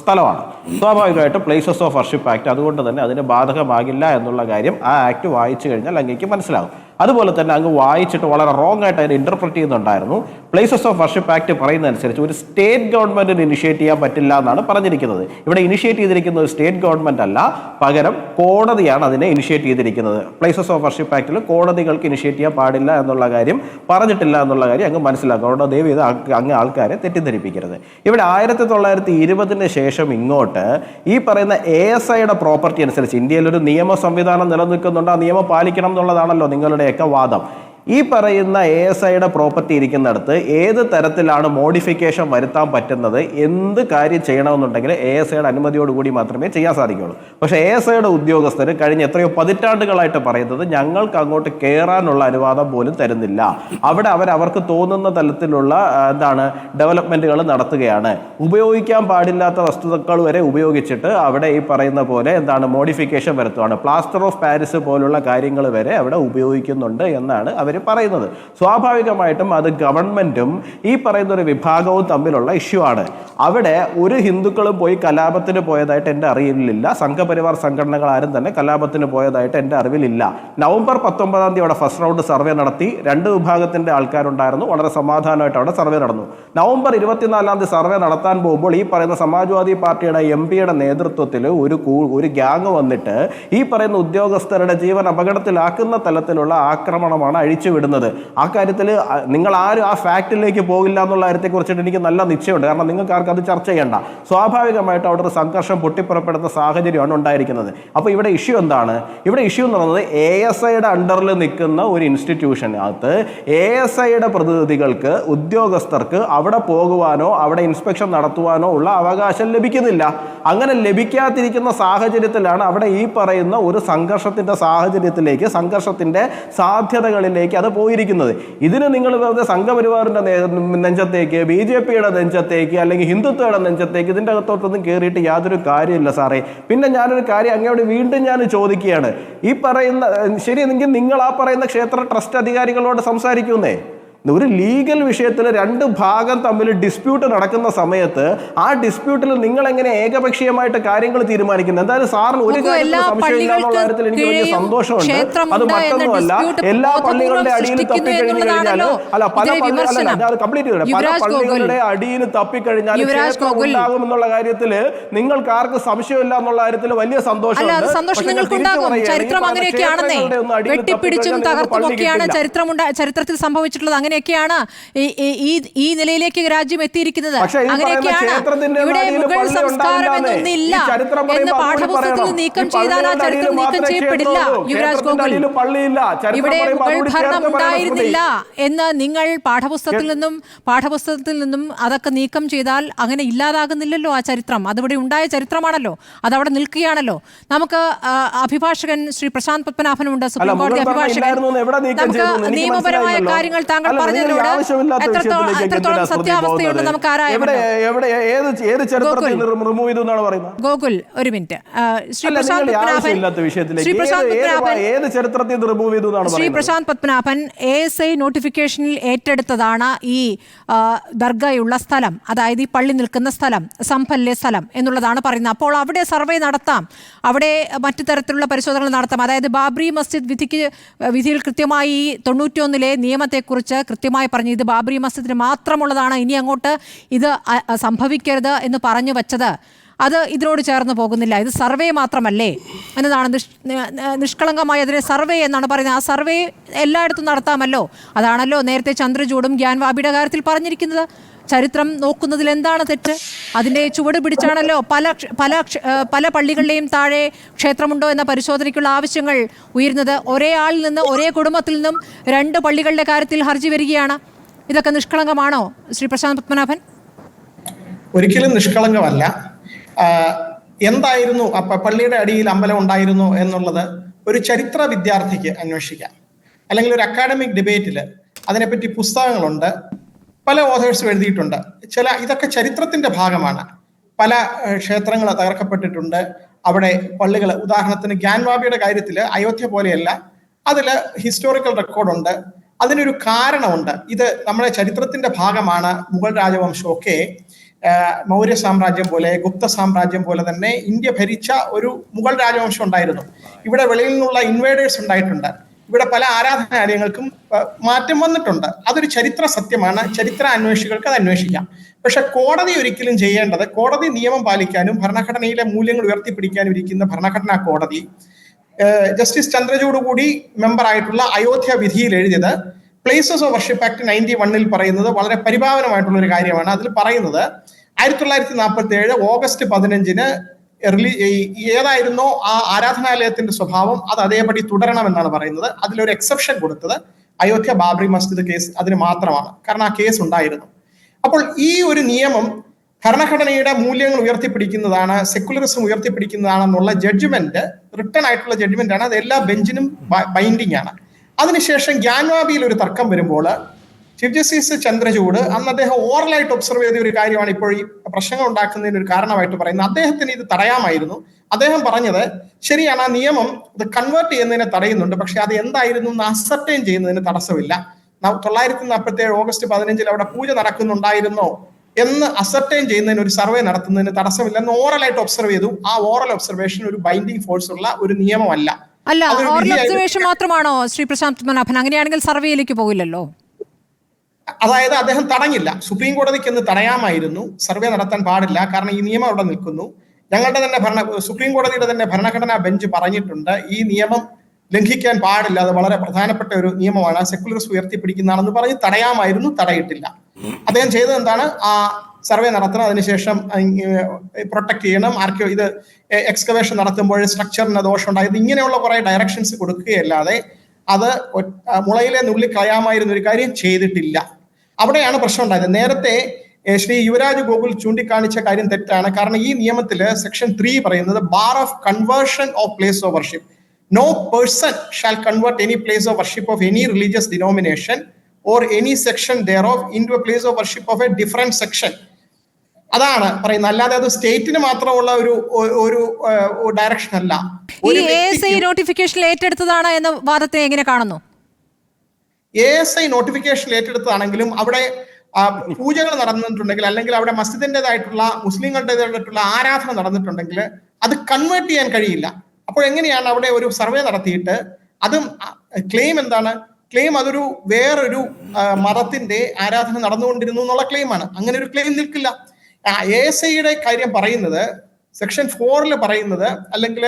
സ്ഥലമാണ്. സ്വാഭാവികമായിട്ടും പ്ലേസസ് ഓഫ് വർഷിപ്പ് ആക്ട് അതുകൊണ്ട് തന്നെ അതിന് ബാധകമാകില്ല എന്നുള്ള കാര്യം ആ ആക്ട് വായിച്ചു കഴിഞ്ഞാൽ അങ്ങേക്ക് മനസ്സിലാകും. അതുപോലെ തന്നെ അങ്ങ് വായിച്ചിട്ട് വളരെ റോങ് ആയിട്ട് അതിനെ ഇന്റർപ്രറ്റ് ചെയ്യുന്നുണ്ടായിരുന്നു. പ്ലേസസ് ഓഫ് വർഷിപ്പ് ആക്ട് പറയുന്നതനുസരിച്ച് ഒരു സ്റ്റേറ്റ് ഗവൺമെന്റിന് ഇനിഷ്യേറ്റ് ചെയ്യാൻ പറ്റില്ല എന്നാണ് പറഞ്ഞിരിക്കുന്നത്. ഇവിടെ ഇനിഷ്യേറ്റ് ചെയ്തിരിക്കുന്ന ഒരു സ്റ്റേറ്റ് ഗവൺമെന്റ് അല്ല, പകരം കോടതിയാണ് അതിനെ ഇനിഷ്യേറ്റ് ചെയ്തിരിക്കുന്നത്. പ്ലേസസ് ഓഫ് വർഷിപ്പ് ആക്ടിൽ കോടതികൾക്ക് ഇനിഷ്യേറ്റ് ചെയ്യാൻ പാടില്ല എന്നുള്ള കാര്യം പറഞ്ഞിട്ടില്ല എന്നുള്ള കാര്യം അങ്ങ് മനസ്സിലാക്കും. അവിടെ ദയവ് ചെയ്ത് അങ്ങ് ആൾക്കാരെ തെറ്റിദ്ധരിപ്പിക്കരുത്. ഇവിടെ 1920 ശേഷം ഇങ്ങോട്ട് ഈ പറയുന്ന ASIയുടെ പ്രോപ്പർട്ടി അനുസരിച്ച് ഇന്ത്യയിൽ ഒരു നിയമ സംവിധാനം നിലനിൽക്കുന്നുണ്ട്. ആ നിയമം പാലിക്കണം എന്നുള്ളതാണല്ലോ നിങ്ങളുടെയൊക്കെ വാദം. ഈ പറയുന്ന ASIയുടെ പ്രോപ്പർട്ടി ഇരിക്കുന്നിടത്ത് ഏത് തരത്തിലാണ് മോഡിഫിക്കേഷൻ വരുത്താൻ പറ്റുന്നത്, എന്ത് കാര്യം ചെയ്യണമെന്നുണ്ടെങ്കിൽ ASIയുടെ അനുമതിയോടുകൂടി മാത്രമേ ചെയ്യാൻ സാധിക്കുകയുള്ളൂ. പക്ഷേ ASIയുടെ ഉദ്യോഗസ്ഥർ കഴിഞ്ഞ എത്രയോ പതിറ്റാണ്ടുകളായിട്ട് പറയുന്നത് ഞങ്ങൾക്ക് അങ്ങോട്ട് കയറാനുള്ള അനുവാദം പോലും തരുന്നില്ല. അവിടെ അവർക്ക് തോന്നുന്ന തലത്തിലുള്ള ഡെവലപ്മെന്റുകൾ നടത്തുകയാണ്. ഉപയോഗിക്കാൻ പാടില്ലാത്ത വസ്തുക്കൾ വരെ ഉപയോഗിച്ചിട്ട് അവിടെ ഈ പറയുന്ന പോലെ മോഡിഫിക്കേഷൻ വരുത്തുകയാണ്. പ്ലാസ്റ്റർ ഓഫ് പാരീസ് പോലുള്ള കാര്യങ്ങൾ വരെ അവിടെ ഉപയോഗിക്കുന്നുണ്ട് എന്നാണ് അവർ പറയുന്നത്. സ്വാഭാവികമായിട്ടും അത് ഗവൺമെന്റും ഈ പറയുന്ന ഒരു വിഭാഗവും തമ്മിലുള്ള ഇഷ്യൂ ആണ്. അവിടെ ഒരു ഹിന്ദുക്കളും പോയി കലാപത്തിന് പോയതായിട്ട് എൻ്റെ അറിവിലില്ല. സംഘപരിവാർ സംഘടനകൾ ആരും തന്നെ കലാപത്തിന് പോയതായിട്ട് എൻ്റെ അറിവിലില്ല. നവംബർ 19 അവിടെ ഫസ്റ്റ് റൗണ്ട് സർവേ നടത്തി. 2 വിഭാഗത്തിന്റെ ആൾക്കാരുണ്ടായിരുന്നു. വളരെ സമാധാനമായിട്ട് അവിടെ സർവേ നടന്നു. നവംബർ 24 സർവേ നടത്താൻ പോകുമ്പോൾ ഈ പറയുന്ന സമാജ്വാദി പാർട്ടിയുടെ MP-യുടെ നേതൃത്വത്തിൽ ഒരു ഗ്യാങ് വന്നിട്ട് ഈ പറയുന്ന ഉദ്യോഗസ്ഥരുടെ ജീവൻ അപകടത്തിലാക്കുന്ന തലത്തിലുള്ള ആക്രമണമാണ് വിടുന്നത്. ആ കാര്യത്തിൽ നിങ്ങൾ ആരും ആ ഫാക്റ്റിലേക്ക് പോകില്ല എന്നുള്ള കാര്യത്തെ കുറിച്ചിട്ട് എനിക്ക് നല്ല നിശ്ചയമുണ്ട്. കാരണം നിങ്ങൾക്ക് ആർക്കും അത് ചർച്ച ചെയ്യണ്ട. സ്വാഭാവികമായിട്ട് അവിടെ ഒരു സംഘർഷം പൊട്ടിപ്പുറപ്പെടുന്ന സാഹചര്യമാണ് ഉണ്ടായിരിക്കുന്നത്. അപ്പോൾ ഇവിടെ ഇഷ്യൂ എന്താണ്? ഇവിടെ ഇഷ്യൂ എന്ന് പറയുന്നത് ASIയുടെ അണ്ടറിൽ നിൽക്കുന്ന ഒരു ഇൻസ്റ്റിറ്റ്യൂഷനകത്ത് ASIയുടെ പ്രതിനിധികൾക്ക്, ഉദ്യോഗസ്ഥർക്ക് അവിടെ പോകുവാനോ അവിടെ ഇൻസ്പെക്ഷൻ നടത്തുവാനോ ഉള്ള അവകാശം ലഭിക്കുന്നില്ല. അങ്ങനെ ലഭിക്കാതിരിക്കുന്ന സാഹചര്യത്തിലാണ് അവിടെ ഈ പറയുന്ന ഒരു സംഘർഷത്തിന്റെ സാഹചര്യത്തിലേക്ക്, സംഘർഷത്തിന്റെ സാധ്യതകളിലേക്ക് അത് പോയിരിക്കുന്നത്. ഇതിന് നിങ്ങൾ വെറുതെ സംഘപരിവാറിന്റെ നെഞ്ചത്തേക്ക്, BJPയുടെ നെഞ്ചത്തേക്ക്, അല്ലെങ്കിൽ ഹിന്ദുത്വയുടെ നെഞ്ചത്തേക്ക് ഇതിൻ്റെ അകത്തോട്ടൊന്നും കയറിയിട്ട് യാതൊരു കാര്യമില്ല സാറേ. പിന്നെ ഞാനൊരു കാര്യം അങ്ങോട്ട് വീണ്ടും ഞാൻ ചോദിക്കുകയാണ്. ഈ പറയുന്ന ശരിയെങ്കിൽ നിങ്ങൾ ആ പറയുന്ന ക്ഷേത്ര ട്രസ്റ്റ് അധികാരികളോട് സംസാരിക്കുന്നേ. ഒരു ലീഗൽ വിഷയത്തിൽ 2 ഭാഗം തമ്മിൽ ഡിസ്പ്യൂട്ട് നടക്കുന്ന സമയത്ത് ആ ഡിസ്പ്യൂട്ടിൽ നിങ്ങൾ എങ്ങനെ ഏകപക്ഷീയമായിട്ട് കാര്യങ്ങൾ തീരുമാനിക്കുന്നത്? എന്തായാലും സാറിന് ഒരു കാര്യത്തിൽ സംശയമില്ല എന്നുള്ള കാര്യത്തിൽ എനിക്ക് വലിയ സന്തോഷമുണ്ട്. അത് മറ്റൊന്നുമല്ല, എല്ലാ പള്ളികളുടെ അടിയിൽ തപ്പിക്കഴിഞ്ഞു കഴിഞ്ഞാൽ പല പള്ളികളുടെ അടിയിൽ തപ്പിക്കഴിഞ്ഞാൽ ഉണ്ടാകും എന്നുള്ള കാര്യത്തിൽ നിങ്ങൾക്ക് ആർക്ക് സംശയമില്ല എന്നുള്ള കാര്യത്തിൽ വലിയ സന്തോഷമുണ്ട്. ചരിത്രത്തിൽ സംഭവിച്ചിട്ടുള്ളത് അങ്ങനെയൊക്കെയാണ്. ഈ നിലയിലേക്ക് രാജ്യം എത്തിയിരിക്കുന്നത് അങ്ങനെയൊക്കെയാണ്. ഇവിടെ മുഗൾ സംസ്കാരം എന്നൊന്നില്ല എന്ന് പാഠപുസ്തകത്തിൽ നീക്കം ചെയ്താൽ ആ ചരിത്രം നീക്കം ചെയ്യപ്പെടില്ല. യുവരാജ് ഗോകുൽ, ഇവിടെ മുഗൾ ഭരണം ഉണ്ടായിരുന്നില്ല എന്ന് നിങ്ങൾ പാഠപുസ്തകത്തിൽ നിന്നും അതൊക്കെ നീക്കം ചെയ്താൽ അങ്ങനെ ഇല്ലാതാകുന്നില്ലല്ലോ ആ ചരിത്രം. അതിവിടെ ഉണ്ടായ ചരിത്രമാണല്ലോ, അതവിടെ നിൽക്കുകയാണല്ലോ. നമുക്ക് അഭിഭാഷകൻ ശ്രീ പ്രശാന്ത് പത്മനാഭനുണ്ട്, സുപ്രീം കോടതി അഭിഭാഷകൻ. നമുക്ക് നിയമപരമായ കാര്യങ്ങൾ താങ്കൾ എത്രത്തോളം സത്യാവസ്ഥയുണ്ട് നമുക്ക് ഗോകുൽ, ഒരു മിനിറ്റ്. ശ്രീ പ്രശാന്ത് പത്മനാഭൻ ASI നോട്ടിഫിക്കേഷനിൽ ഏറ്റെടുത്തതാണ് ഈ ദർഗയുള്ള സ്ഥലം, അതായത് ഈ പള്ളി നിൽക്കുന്ന സ്ഥലം, സംഭലിലെ സ്ഥലം എന്നുള്ളതാണ് പറയുന്നത്. അപ്പോൾ അവിടെ സർവേ നടത്താം, അവിടെ മറ്റു തരത്തിലുള്ള പരിശോധനകൾ നടത്താം. അതായത് ബാബ്രി മസ്ജിദ് വിധിയിൽ കൃത്യമായി 91 നിയമത്തെക്കുറിച്ച് കൃത്യമായി പറഞ്ഞു, ഇത് ബാബറി മസ്ജിദിന് മാത്രമുള്ളതാണ്, ഇനി അങ്ങോട്ട് ഇത് സംഭവിക്കരുത് എന്ന് പറഞ്ഞു വച്ചത് അത് ഇതിനോട് ചേർന്ന് പോകുന്നില്ല. ഇത് സർവേ മാത്രമല്ലേ എന്നതാണ് നിഷ്കളങ്കമായി അതിനെ സർവേ എന്നാണ് പറയുന്നത്. ആ സർവേ എല്ലായിടത്തും നടത്താമല്ലോ. അതാണല്ലോ നേരത്തെ ചന്ദ്രചൂഡും ഗ്യാൻവാബിയുടെ കാര്യത്തിൽ പറഞ്ഞിരിക്കുന്നത്. ചരിത്രം നോക്കുന്നതിൽ എന്താണ് തെറ്റ്? അതിൻ്റെ ചുവട് പിടിച്ചാണല്ലോ പല പള്ളികളിലെയും താഴെ ക്ഷേത്രമുണ്ടോ എന്ന പരിശോധനയ്ക്കുള്ള ആവശ്യങ്ങൾ ഉയരുന്നത്. ഒരേ ആളിൽ നിന്ന്, ഒരേ കുടുംബത്തിൽ നിന്നും 2 പള്ളികളുടെ കാര്യത്തിൽ ഹർജി വരികയാണ്. ഇതൊക്കെ നിഷ്കളങ്കമാണോ ശ്രീ പ്രശാന്ത് പത്മനാഭൻ? ഒരിക്കലും നിഷ്കളങ്കമല്ല. എന്തായിരുന്നു പള്ളിയുടെ അടിയിൽ അമ്പലം ഉണ്ടായിരുന്നു എന്നുള്ളത് ഒരു ചരിത്ര വിദ്യാർത്ഥിക്ക് അന്വേഷിക്കാം, അല്ലെങ്കിൽ ഒരു അക്കാഡമിക് ഡിബേറ്റിൽ അതിനെപ്പറ്റി പുസ്തകങ്ങളുണ്ട്, പല ഓഥേഴ്സും എഴുതിയിട്ടുണ്ട്. ഇതൊക്കെ ചരിത്രത്തിന്റെ ഭാഗമാണ്. പല ക്ഷേത്രങ്ങൾ തകർക്കപ്പെട്ടിട്ടുണ്ട്, അവിടെ പള്ളികൾ, ഉദാഹരണത്തിന് ഗ്യാൻവാബിയുടെ കാര്യത്തിൽ അയോധ്യ പോലെയല്ല, അതിൽ ഹിസ്റ്റോറിക്കൽ റെക്കോർഡുണ്ട്, അതിനൊരു കാരണമുണ്ട്. ഇത് നമ്മുടെ ചരിത്രത്തിന്റെ ഭാഗമാണ്. മുഗൾ രാജവംശമൊക്കെ മൗര്യ സാമ്രാജ്യം പോലെ, ഗുപ്ത സാമ്രാജ്യം പോലെ തന്നെ ഇന്ത്യ ഭരിച്ച ഒരു മുഗൾ രാജവംശം ഉണ്ടായിരുന്നു. ഇവിടെ വെളിയിൽ നിന്നുള്ള ഇൻവേഡേഴ്സ് ഉണ്ടായിട്ടുണ്ട്. ഇവിടെ പല ആരാധനാലയങ്ങൾക്കും മാറ്റം വന്നിട്ടുണ്ട്. അതൊരു ചരിത്ര സത്യമാണ്. ചരിത്ര അന്വേഷികൾക്ക് അത് അന്വേഷിക്കാം. പക്ഷെ കോടതി ഒരിക്കലും ചെയ്യേണ്ടത്, കോടതി നിയമം പാലിക്കാനും ഭരണഘടനയിലെ മൂല്യങ്ങൾ ഉയർത്തിപ്പിടിക്കാനും ഇരിക്കുന്ന ഭരണഘടനാ കോടതി ജസ്റ്റിസ് ചന്ദ്രചൂഡ് കൂടി മെമ്പറായിട്ടുള്ള അയോധ്യ വിധിയിൽ എഴുതിയത് പ്ലേസസ് ഓഫ് വർഷിപ്പ് ആക്ട് 91 പറയുന്നത് വളരെ പരിഭാവനമായിട്ടുള്ള ഒരു കാര്യമാണ്. അതിൽ പറയുന്നത് 1947 ഓഗസ്റ്റ് 15 ഏതായിരുന്നോ ആ ആരാധനാലയത്തിന്റെ സ്വഭാവം അത് അതേപടി തുടരണമെന്നാണ് പറയുന്നത്. അതിലൊരു എക്സെപ്ഷൻ കൊടുത്തത് അയോധ്യ ബാബറി മസ്ജിദ് കേസ് അതിന് മാത്രമാണ്. കാരണം ആ കേസ് ഉണ്ടായിരുന്നു. അപ്പോൾ ഈ ഒരു നിയമം ഭരണഘടനയുടെ മൂല്യങ്ങൾ ഉയർത്തിപ്പിടിക്കുന്നതാണ്, സെക്യുലറിസം ഉയർത്തിപ്പിടിക്കുന്നതാണെന്നുള്ള ജഡ്ജ്മെന്റ്, റിട്ടേൺ ആയിട്ടുള്ള ജഡ്ജ്മെന്റ് ആണ്. അത് എല്ലാ ബെഞ്ചിനും ബൈൻഡിങ് ആണ്. അതിനുശേഷം ഗ്യാൻവാബിയിൽ ഒരു തർക്കം വരുമ്പോൾ ചീഫ് ജസ്റ്റിസ് ചന്ദ്രചൂഡ് അന്ന് അദ്ദേഹം ഓറലായിട്ട് ഒബ്സർവ് ചെയ്ത ഒരു കാര്യമാണ് ഇപ്പോൾ ഈ പ്രശ്നങ്ങൾ ഉണ്ടാക്കുന്നതിന് ഒരു കാരണമായിട്ട് പറയുന്നത്. അദ്ദേഹത്തിന് ഇത് തടയാമായിരുന്നു. അദ്ദേഹം പറഞ്ഞത് ശരിയാണ്, ആ നിയമം ഇത് കൺവേർട്ട് ചെയ്യുന്നതിനെ തടയുന്നുണ്ട്, പക്ഷെ അത് എന്തായിരുന്നു എന്ന് അസർട്ടൈൻ ചെയ്യുന്നതിന് തടസ്സമില്ല. 1947 ഓഗസ്റ്റ് 15 അവിടെ പൂജ നടക്കുന്നുണ്ടായിരുന്നോ എന്ന് അസർട്ടൈൻ ചെയ്യുന്നതിന് ഒരു സർവേ നടത്തുന്നതിന് തടസ്സമില്ലെന്ന് ഓറലായിട്ട് ഒബ്സർവ് ചെയ്തു. ആ ഓറൽ ഒബ്സർവേഷൻ ഒരു ബൈൻഡിങ് ഫോഴ്സ് ഉള്ള ഒരു നിയമമല്ല. അല്ല, ഓറൽ ഒബ്സർവേഷൻ മാത്രമാണോ ശ്രീ പ്രശാന്ത് പത്മനാഭൻ? അങ്ങനെയാണെങ്കിൽ സർവേയിലേക്ക് പോകില്ലല്ലോ. അതായത് അദ്ദേഹം തടഞ്ഞില്ല. സുപ്രീം കോടതിക്ക് എന്ന് തടയാമായിരുന്നു, സർവേ നടത്താൻ പാടില്ല, കാരണം ഈ നിയമം അവിടെ നിൽക്കുന്നു. ഞങ്ങളുടെ തന്നെ സുപ്രീം കോടതിയുടെ തന്നെ ഭരണഘടനാ ബെഞ്ച് പറഞ്ഞിട്ടുണ്ട് ഈ നിയമം ലംഘിക്കാൻ പാടില്ല, അത് വളരെ പ്രധാനപ്പെട്ട ഒരു നിയമമാണ്, സെക്യുലറിസം ഉയർത്തിപ്പിടിക്കുന്നതാണെന്ന് പറഞ്ഞ് തടയാമായിരുന്നു. തടയിട്ടില്ല. അദ്ദേഹം ചെയ്തത് എന്താണ്? ആ സർവേ നടത്തണം, അതിനുശേഷം പ്രൊട്ടക്ട് ചെയ്യണം, ഇത് എക്സ്കവേഷൻ നടത്തുമ്പോൾ സ്ട്രക്ചറിന് ദോഷം ഉണ്ടായത്, ഇങ്ങനെയുള്ള കുറെ ഡയറക്ഷൻസ് കൊടുക്കുകയല്ലാതെ അത് മുളയിലെ നുള്ളി കളയാമായിരുന്ന ഒരു കാര്യം ചെയ്തിട്ടില്ല. അവിടെയാണ് പ്രശ്നം ഉണ്ടായത്. നേരത്തെ ശ്രീ യുവരാജ് ഗോകുൽ ചൂണ്ടിക്കാണിച്ച കാര്യം തെറ്റാണ്. കാരണം ഈ നിയമത്തിൽ സെക്ഷൻ 3 പറയുന്നത് bar of conversion of place of worship. No person shall convert any place of worship of any religious denomination or any section thereof into a place of worship of a different section. അതാണ് പറയുന്നത്. അല്ലാതെ അത് സ്റ്റേറ്റിന് മാത്രമുള്ള ഒരു direction അല്ല. Notification ഏറ്റെടുത്തതാണ് എന്ന വാദത്തെ എങ്ങനെ കാണുന്നു? ASI നോട്ടിഫിക്കേഷൻ ഏറ്റെടുത്തതാണെങ്കിലും അവിടെ പൂജകൾ നടന്നിട്ടുണ്ടെങ്കിൽ, അല്ലെങ്കിൽ അവിടെ മസ്ജിദിൻ്റെതായിട്ടുള്ള മുസ്ലിങ്ങളുടേതായിട്ടുള്ള ആരാധന നടന്നിട്ടുണ്ടെങ്കിൽ അത് കൺവേർട്ട് ചെയ്യാൻ കഴിയില്ല. അപ്പോൾ എങ്ങനെയാണ് അവിടെ ഒരു സർവേ നടത്തിയിട്ട് അതും ക്ലെയിം എന്താണ്? ക്ലെയിം അതൊരു വേറൊരു മതത്തിന്റെ ആരാധന നടന്നുകൊണ്ടിരുന്നു എന്നുള്ള ക്ലെയിമാണ്. അങ്ങനെ ഒരു ക്ലെയിം നിൽക്കില്ല. ASIയുടെ കാര്യം പറയുന്നത് സെക്ഷൻ 4 പറയുന്നത്, അല്ലെങ്കിൽ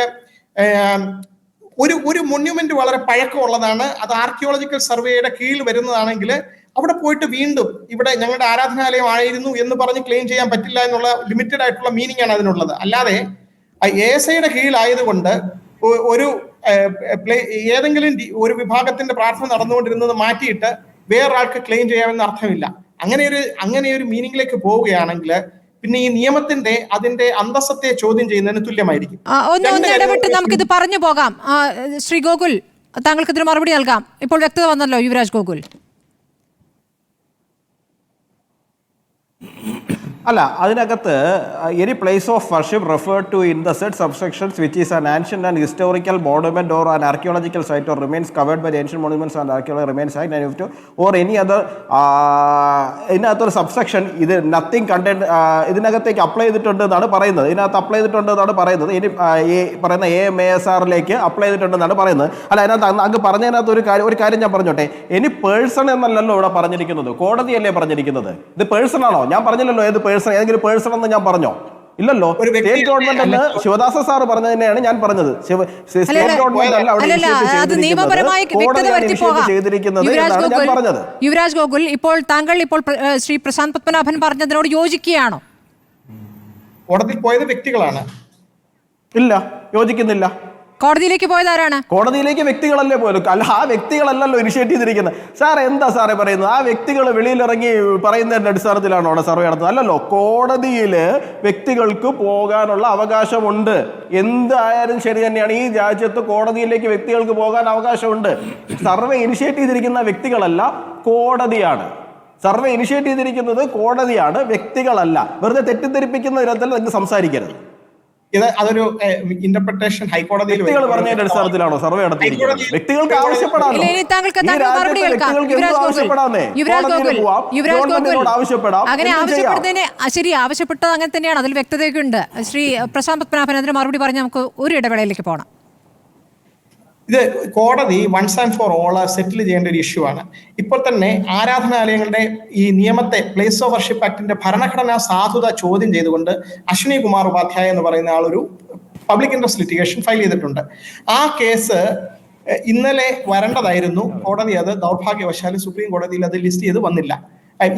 ഒരു മൊന്യൂമെന്റ് വളരെ പഴക്കമുള്ളതാണ്, അത് ആർക്കിയോളജിക്കൽ സർവേയുടെ കീഴിൽ വരുന്നതാണെങ്കിൽ അവിടെ പോയിട്ട് വീണ്ടും ഇവിടെ ഞങ്ങളുടെ ആരാധനാലയം ആയിരുന്നു എന്ന് പറഞ്ഞ് ക്ലെയിം ചെയ്യാൻ പറ്റില്ല എന്നുള്ള ലിമിറ്റഡ് ആയിട്ടുള്ള മീനിങ് ആണ് അതിനുള്ളത്. അല്ലാതെ ASIയുടെ കീഴിലായതുകൊണ്ട് ഏതെങ്കിലും ഒരു വിഭാഗത്തിന്റെ പ്രാർത്ഥന നടന്നുകൊണ്ടിരുന്നത് മാറ്റിയിട്ട് വേറൊരാൾക്ക് ക്ലെയിം ചെയ്യാമെന്ന് അർത്ഥമില്ല. അങ്ങനെ ഒരു മീനിങ്ങിലേക്ക് പോവുകയാണെങ്കിൽ പിന്നെ ഈ നിയമത്തിന്റെ അതിന്റെ അന്തസ്സത്തെ ചോദ്യം ചെയ്യുന്നതിന് തുല്യമായിരിക്കും. നമുക്കിത് പറഞ്ഞു പോകാം. ശ്രീ ഗോകുൽ, താങ്കൾക്ക് ഇതിന് മറുപടി നൽകാം. ഇപ്പോൾ വ്യക്തത വന്നല്ലോ യുവരാജ് ഗോകുൽ. അല്ല, അതിനകത്ത് any place of worship referred to in the set subsections which is an ancient and historical monument or an archaeological site or remains covered by ancient monuments and archaeology remains act or any other ഇതിനകത്തൊരു subsection ഇത് nothing content ഇതിനകത്തേക്ക് apply ചെയ്തിട്ടുണ്ട് എന്നാണ് പറയുന്നത്. ഇതിനകത്ത് apply ചെയ്തിട്ടുണ്ട് എന്നാണ് പറയുന്നത്. ഇനി പറയുന്ന AMASRലേക്ക് അപ്ലൈ ചെയ്തിട്ടുണ്ടെന്നാണ് പറയുന്നത്. അല്ല, അതിനകത്ത് അങ്ങ് പറഞ്ഞതിനകത്ത് ഒരു കാര്യം ഞാൻ പറഞ്ഞോട്ടെ. എനി പേഴ്സൺ എന്നല്ലല്ലോ ഇവിടെ പറഞ്ഞിരിക്കുന്നത്, കോടതിയല്ലേ പറഞ്ഞിരിക്കുന്നത്. ഇത് പേഴ്സൺ ആണോ? ഞാൻ പറഞ്ഞില്ലല്ലോ ഏത് പേഴ്സൺ, ഏതെങ്കിലും പേഴ്സൺ എന്ന് ഞാൻ പറഞ്ഞോ? ഇല്ലല്ലോ. ഒരു വ്യക്തി- സ്റ്റേറ്റ് ഗവൺമെന്റ് എന്ന് ശിവദാസ സാർ പറഞ്ഞത് തന്നെയാണ് ഞാൻ പറഞ്ഞത്. സ്റ്റേറ്റ് ഗവൺമെന്റ് അല്ല അവിടെ അല്ലല്ല, initiate അത് നിയമപരമായി ചെയ്തിരിക്കുന്നത്. വ്യക്തത കോടതിയാണ് വരുത്തി initiate പോകാം. ചെയ്തിരിക്കുന്നത് യുവരാജ് എന്നാണ് ഞാൻ ഗോകുൽ, പറഞ്ഞത്. യുവരാജ് ഗോകുൽ, ഇപ്പോൾ താങ്കൾ ഇപ്പോൾ ശ്രീ പ്രശാന്ത് പത്മനാഭൻ പറഞ്ഞതിനോട് യോജിക്കുകയാണോ? കോടതിയിൽ പോയത് വ്യക്തികളാണ്. ഇല്ല, യോജിക്കുന്നില്ല. കോടതിയിലേക്ക് പോയത് ആരാണ്? കോടതിയിലേക്ക് വ്യക്തികളല്ലേ പോലും. അല്ല, ആ വ്യക്തികളല്ലല്ലോ ഇനിഷ്യേറ്റ് ചെയ്തിരിക്കുന്നത്. സാർ എന്താ സാറേ പറയുന്നത്? ആ വ്യക്തികൾ വെളിയിലിറങ്ങി പറയുന്നതിന്റെ അടിസ്ഥാനത്തിലാണോ അവിടെ സർവേ നടത്തുന്നത്? അല്ലല്ലോ, കോടതിയിൽ വ്യക്തികൾക്ക് പോകാനുള്ള അവകാശമുണ്ട്. എന്തായാലും ശരി തന്നെയാണ്. ഈ രാജ്യത്ത് കോടതിയിലേക്ക് വ്യക്തികൾക്ക് പോകാൻ അവകാശമുണ്ട്. സർവേ ഇനിഷ്യേറ്റ് ചെയ്തിരിക്കുന്ന വ്യക്തികളല്ല, കോടതിയാണ്. സർവേ ഇനിഷ്യേറ്റ് ചെയ്തിരിക്കുന്നത് കോടതിയാണ്, വ്യക്തികളല്ല. വെറുതെ തെറ്റിദ്ധരിപ്പിക്കുന്ന വിധത്തിൽ നിങ്ങൾക്ക് സംസാരിക്കരുത്. ഇത് അതൊരു ഇന്റർപ്രിട്ടേഷൻ ഹൈക്കോടതിയിൽ വ്യക്തികൾ പറഞ്ഞതിന്റെ അടിസ്ഥാനത്തിലാണോ സർവേ നടത്തിയിരിക്കുന്നത്? വ്യക്തികൾക്ക് ആവശ്യപ്പെടാം. അങ്ങനെ ആവശ്യപ്പെടുന്നതിന് ശരി, ആവശ്യപ്പെട്ടത് അങ്ങനെ തന്നെയാണ്. അതിൽ വ്യക്തതയൊക്കെ ഉണ്ട്. ശ്രീ പ്രശാന്ത് പത്മനാഭൻ അതിന് മറുപടി പറഞ്ഞ് നമുക്ക് ഒരു ഇടവേളയിലേക്ക് പോകണം. ഇത് കോടതി വൺസ് ആൻഡ് ഫോർ ഓൾ സെറ്റിൽ ചെയ്യേണ്ട ഒരു ഇഷ്യൂ ആണ്. ഇപ്പോൾ തന്നെ ആരാധനാലയങ്ങളുടെ ഈ നിയമത്തെ പ്ലേസ് ഓഫ് വർഷിപ്പ് ആക്ടിന്റെ ഭരണഘടനാ സാധുത ചോദ്യം ചെയ്തുകൊണ്ട് അശ്വിനി കുമാർ ഉപാധ്യായ എന്ന് പറയുന്ന ആളൊരു പബ്ലിക് ഇൻട്രസ്റ്റ് ലിറ്റിഗേഷൻ ഫയൽ ചെയ്തിട്ടുണ്ട്. ആ കേസ് ഇന്നലെ വരേണ്ടതായിരുന്നു. കോടതി അത് ദൗർഭാഗ്യവശാൽ സുപ്രീം കോടതിയിൽ അത് ലിസ്റ്റ് ചെയ്ത് വന്നില്ല.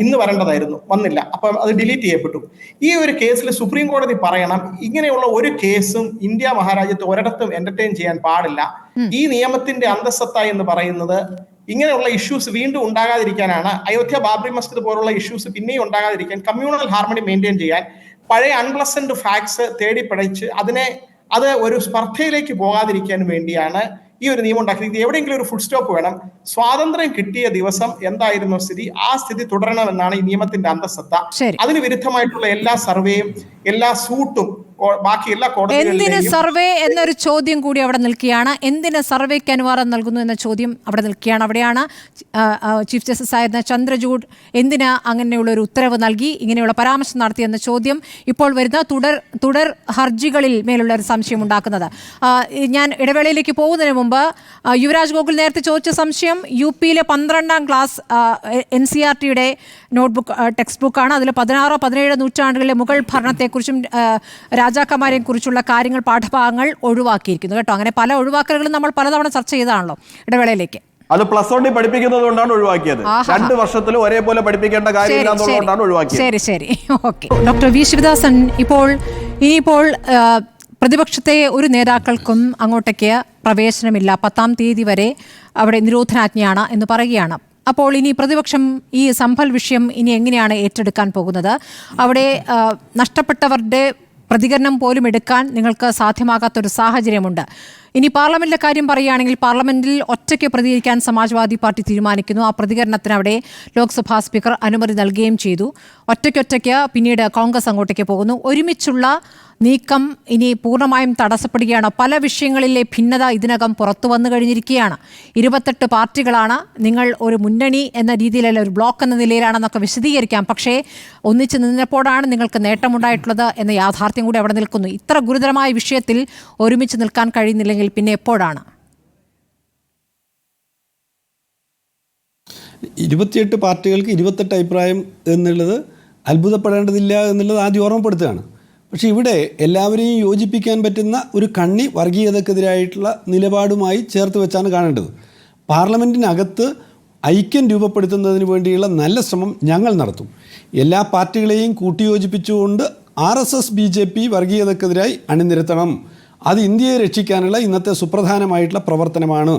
ഇന്ന് വരേണ്ടതായിരുന്നു, വന്നില്ല. അപ്പം അത് ഡിലീറ്റ് ചെയ്യപ്പെട്ടു. ഈ ഒരു കേസിൽ സുപ്രീം കോടതി പറയണം, ഇങ്ങനെയുള്ള ഒരു കേസും ഇന്ത്യ മഹാരാജ്യത്ത് ഒരിടത്തും എന്റർടൈൻ ചെയ്യാൻ പാടില്ല. ഈ നിയമത്തിന്റെ അന്തസ്സത്ത എന്ന് പറയുന്നത് ഇങ്ങനെയുള്ള ഇഷ്യൂസ് വീണ്ടും ഉണ്ടാകാതിരിക്കാനാണ്. അയോധ്യ ബാബറി മസ്ജിദ് പോലുള്ള ഇഷ്യൂസ് പിന്നെയും ഉണ്ടാകാതിരിക്കാൻ, കമ്മ്യൂണൽ ഹാർമണി മെയിൻറ്റെയിൻ ചെയ്യാൻ, പഴയ അൺപ്ലസന്റ് ഫാക്ട്സ് തേടി പഠിച്ച് അത് ഒരു സ്പർദ്ധയിലേക്ക് പോകാതിരിക്കാൻ വേണ്ടിയാണ് ഈ ഒരു നിയമം ഉണ്ടാക്കിയത്. എവിടെയെങ്കിലും ഒരു ഫുൾ സ്റ്റോപ്പ് വേണം. സ്വാതന്ത്ര്യം കിട്ടിയ ദിവസം എന്തായിരുന്നു സ്ഥിതി, ആ സ്ഥിതി തുടരണമെന്നാണ് ഈ നിയമത്തിന്റെ അന്തസ്സത്ത. അതിന് വിരുദ്ധമായിട്ടുള്ള എല്ലാ സർവേയും എല്ലാ സൂട്ടും ബാക്കി എല്ലാ എന്തിന് സർവേ എന്നൊരു ചോദ്യം കൂടി അവിടെ നിൽക്കുകയാണ്. എന്തിന് സർവേക്ക് അനുവാദം നൽകുന്നു എന്ന ചോദ്യം അവിടെ നിൽക്കുകയാണ്. അവിടെയാണ് ചീഫ് ജസ്റ്റിസ് ആയിരുന്ന ചന്ദ്രചൂഡ് എന്തിന് അങ്ങനെയുള്ള ഒരു ഉത്തരവ് നൽകി, ഇങ്ങനെയുള്ള പരാമർശം നടത്തിയെന്ന ചോദ്യം ഇപ്പോൾ വരുന്ന തുടർ ഹർജികളിൽ മേലുള്ള ഒരു സംശയം ഉണ്ടാക്കുന്നത്. ഞാൻ ഇടവേളയിലേക്ക് പോകുന്നതിന് മുമ്പ് യുവരാജ് ഗോകുൽ നേരത്തെ ചോദിച്ച സംശയം, യു പിയിലെ 12ാം ക്ലാസ് NCERTയുടെ നോട്ട്ബുക്ക് ടെക്സ്റ്റ് ബുക്കാണ്. അതിൽ 16, 17 നൂറ്റാണ്ടുകളിലെ മുഗൾ ഭരണത്തെക്കുറിച്ചും രാജാക്കന്മാരെയും കുറിച്ചുള്ള കാര്യങ്ങൾ, പാഠഭാഗങ്ങൾ ഒഴിവാക്കിയിരിക്കുന്നു കേട്ടോ. അങ്ങനെ പല ഒഴിവാക്കലുകളും നമ്മൾ പലതവണ ചർച്ച ചെയ്തതാണല്ലോ. ഇടവേളയിലേക്ക് അത് പ്ലസ് 1 പഠിപ്പിക്കുന്നത് കൊണ്ടാണ് ഒഴിവാക്കിയത്. 2 വർഷത്തിലും ഒരേപോലെ പഠിപ്പിക്കേണ്ട കാര്യമില്ലാത്തതുകൊണ്ടാണ് ഒഴിവാക്കിയത്. ശരി ശരി, ഓക്കെ. ഡോക്ടർ വി ശിവദാസൻ, ഇനിയിപ്പോൾ പ്രതിപക്ഷത്തെ ഒരു നേതാക്കൾക്കും അങ്ങോട്ടേക്ക് പ്രവേശനമില്ല. 10-ാം തീയതി വരെ അവിടെ നിരോധനാജ്ഞയാണ് എന്ന് പറയുകയാണ്. അപ്പോൾ ഇനി പ്രതിപക്ഷം ഈ സംഭൽ വിഷയം ഇനി എങ്ങനെയാണ് ഏറ്റെടുക്കാൻ പോകുന്നത്? അവിടെ നഷ്ടപ്പെട്ടവരുടെ പ്രതികരണം പോലും എടുക്കാൻ നിങ്ങൾക്ക് സാധ്യമാകാത്തൊരു സാഹചര്യമുണ്ട്. ഇനി പാർലമെന്റിലെ കാര്യം പറയുകയാണെങ്കിൽ, പാർലമെന്റിൽ ഒറ്റയ്ക്ക് പ്രതികരിക്കാൻ സമാജ്വാദി പാർട്ടി തീരുമാനിക്കുന്നു. ആ പ്രതികരണത്തിന് അവിടെ ലോക്സഭാ സ്പീക്കർ അനുമതി നൽകുകയും ചെയ്തു. ഒറ്റയ്ക്കൊറ്റയ്ക്ക് പിന്നീട് കോൺഗ്രസ് അങ്ങോട്ടേക്ക് പോകുന്നു. ഒരുമിച്ചുള്ള നീക്കം ഇനി പൂർണ്ണമായും തടസ്സപ്പെടുകയാണ്. പല വിഷയങ്ങളിലെ ഭിന്നത ഇതിനകം പുറത്തു വന്നു കഴിഞ്ഞിരിക്കുകയാണ്. 28 പാർട്ടികളാണ്. നിങ്ങൾ ഒരു മുന്നണി എന്ന രീതിയിലല്ല, ഒരു ബ്ലോക്ക് എന്ന നിലയിലാണെന്നൊക്കെ വിശദീകരിക്കാം. പക്ഷേ ഒന്നിച്ച് നിന്നപ്പോഴാണ് നിങ്ങൾക്ക് നേട്ടമുണ്ടായിട്ടുള്ളത് എന്ന യാഥാർത്ഥ്യം കൂടി അവിടെ നിൽക്കുന്നു. ഇത്ര ഗുരുതരമായ വിഷയത്തിൽ ഒരുമിച്ച് നിൽക്കാൻ കഴിയുന്നില്ലെങ്കിൽ പിന്നെ എപ്പോഴാണ്? 28 പാർട്ടികൾക്ക് 28 അഭിപ്രായം എന്നുള്ളത് അത്ഭുതപ്പെടേണ്ടതില്ല എന്നുള്ളത് ആദ്യം ഓർമ്മപ്പെടുത്തുകയാണ്. പക്ഷേ ഇവിടെ എല്ലാവരെയും യോജിപ്പിക്കാൻ പറ്റുന്ന ഒരു കണ്ണി വർഗീയതക്കെതിരായിട്ടുള്ള നിലപാടുമായി ചേർത്ത് വെച്ചാണ് കാണേണ്ടത്. പാർലമെൻറ്റിനകത്ത് ഐക്യം രൂപപ്പെടുത്തുന്നതിന് വേണ്ടിയുള്ള നല്ല ശ്രമം ഞങ്ങൾ നടത്തും. എല്ലാ പാർട്ടികളെയും കൂട്ടിയോജിപ്പിച്ചുകൊണ്ട് RSS BJP വർഗീയതക്കെതിരായി അണിനിരത്തണം. അത് ഇന്ത്യയെ രക്ഷിക്കാനുള്ള ഇന്നത്തെ സുപ്രധാനമായിട്ടുള്ള പ്രവർത്തനമാണ്.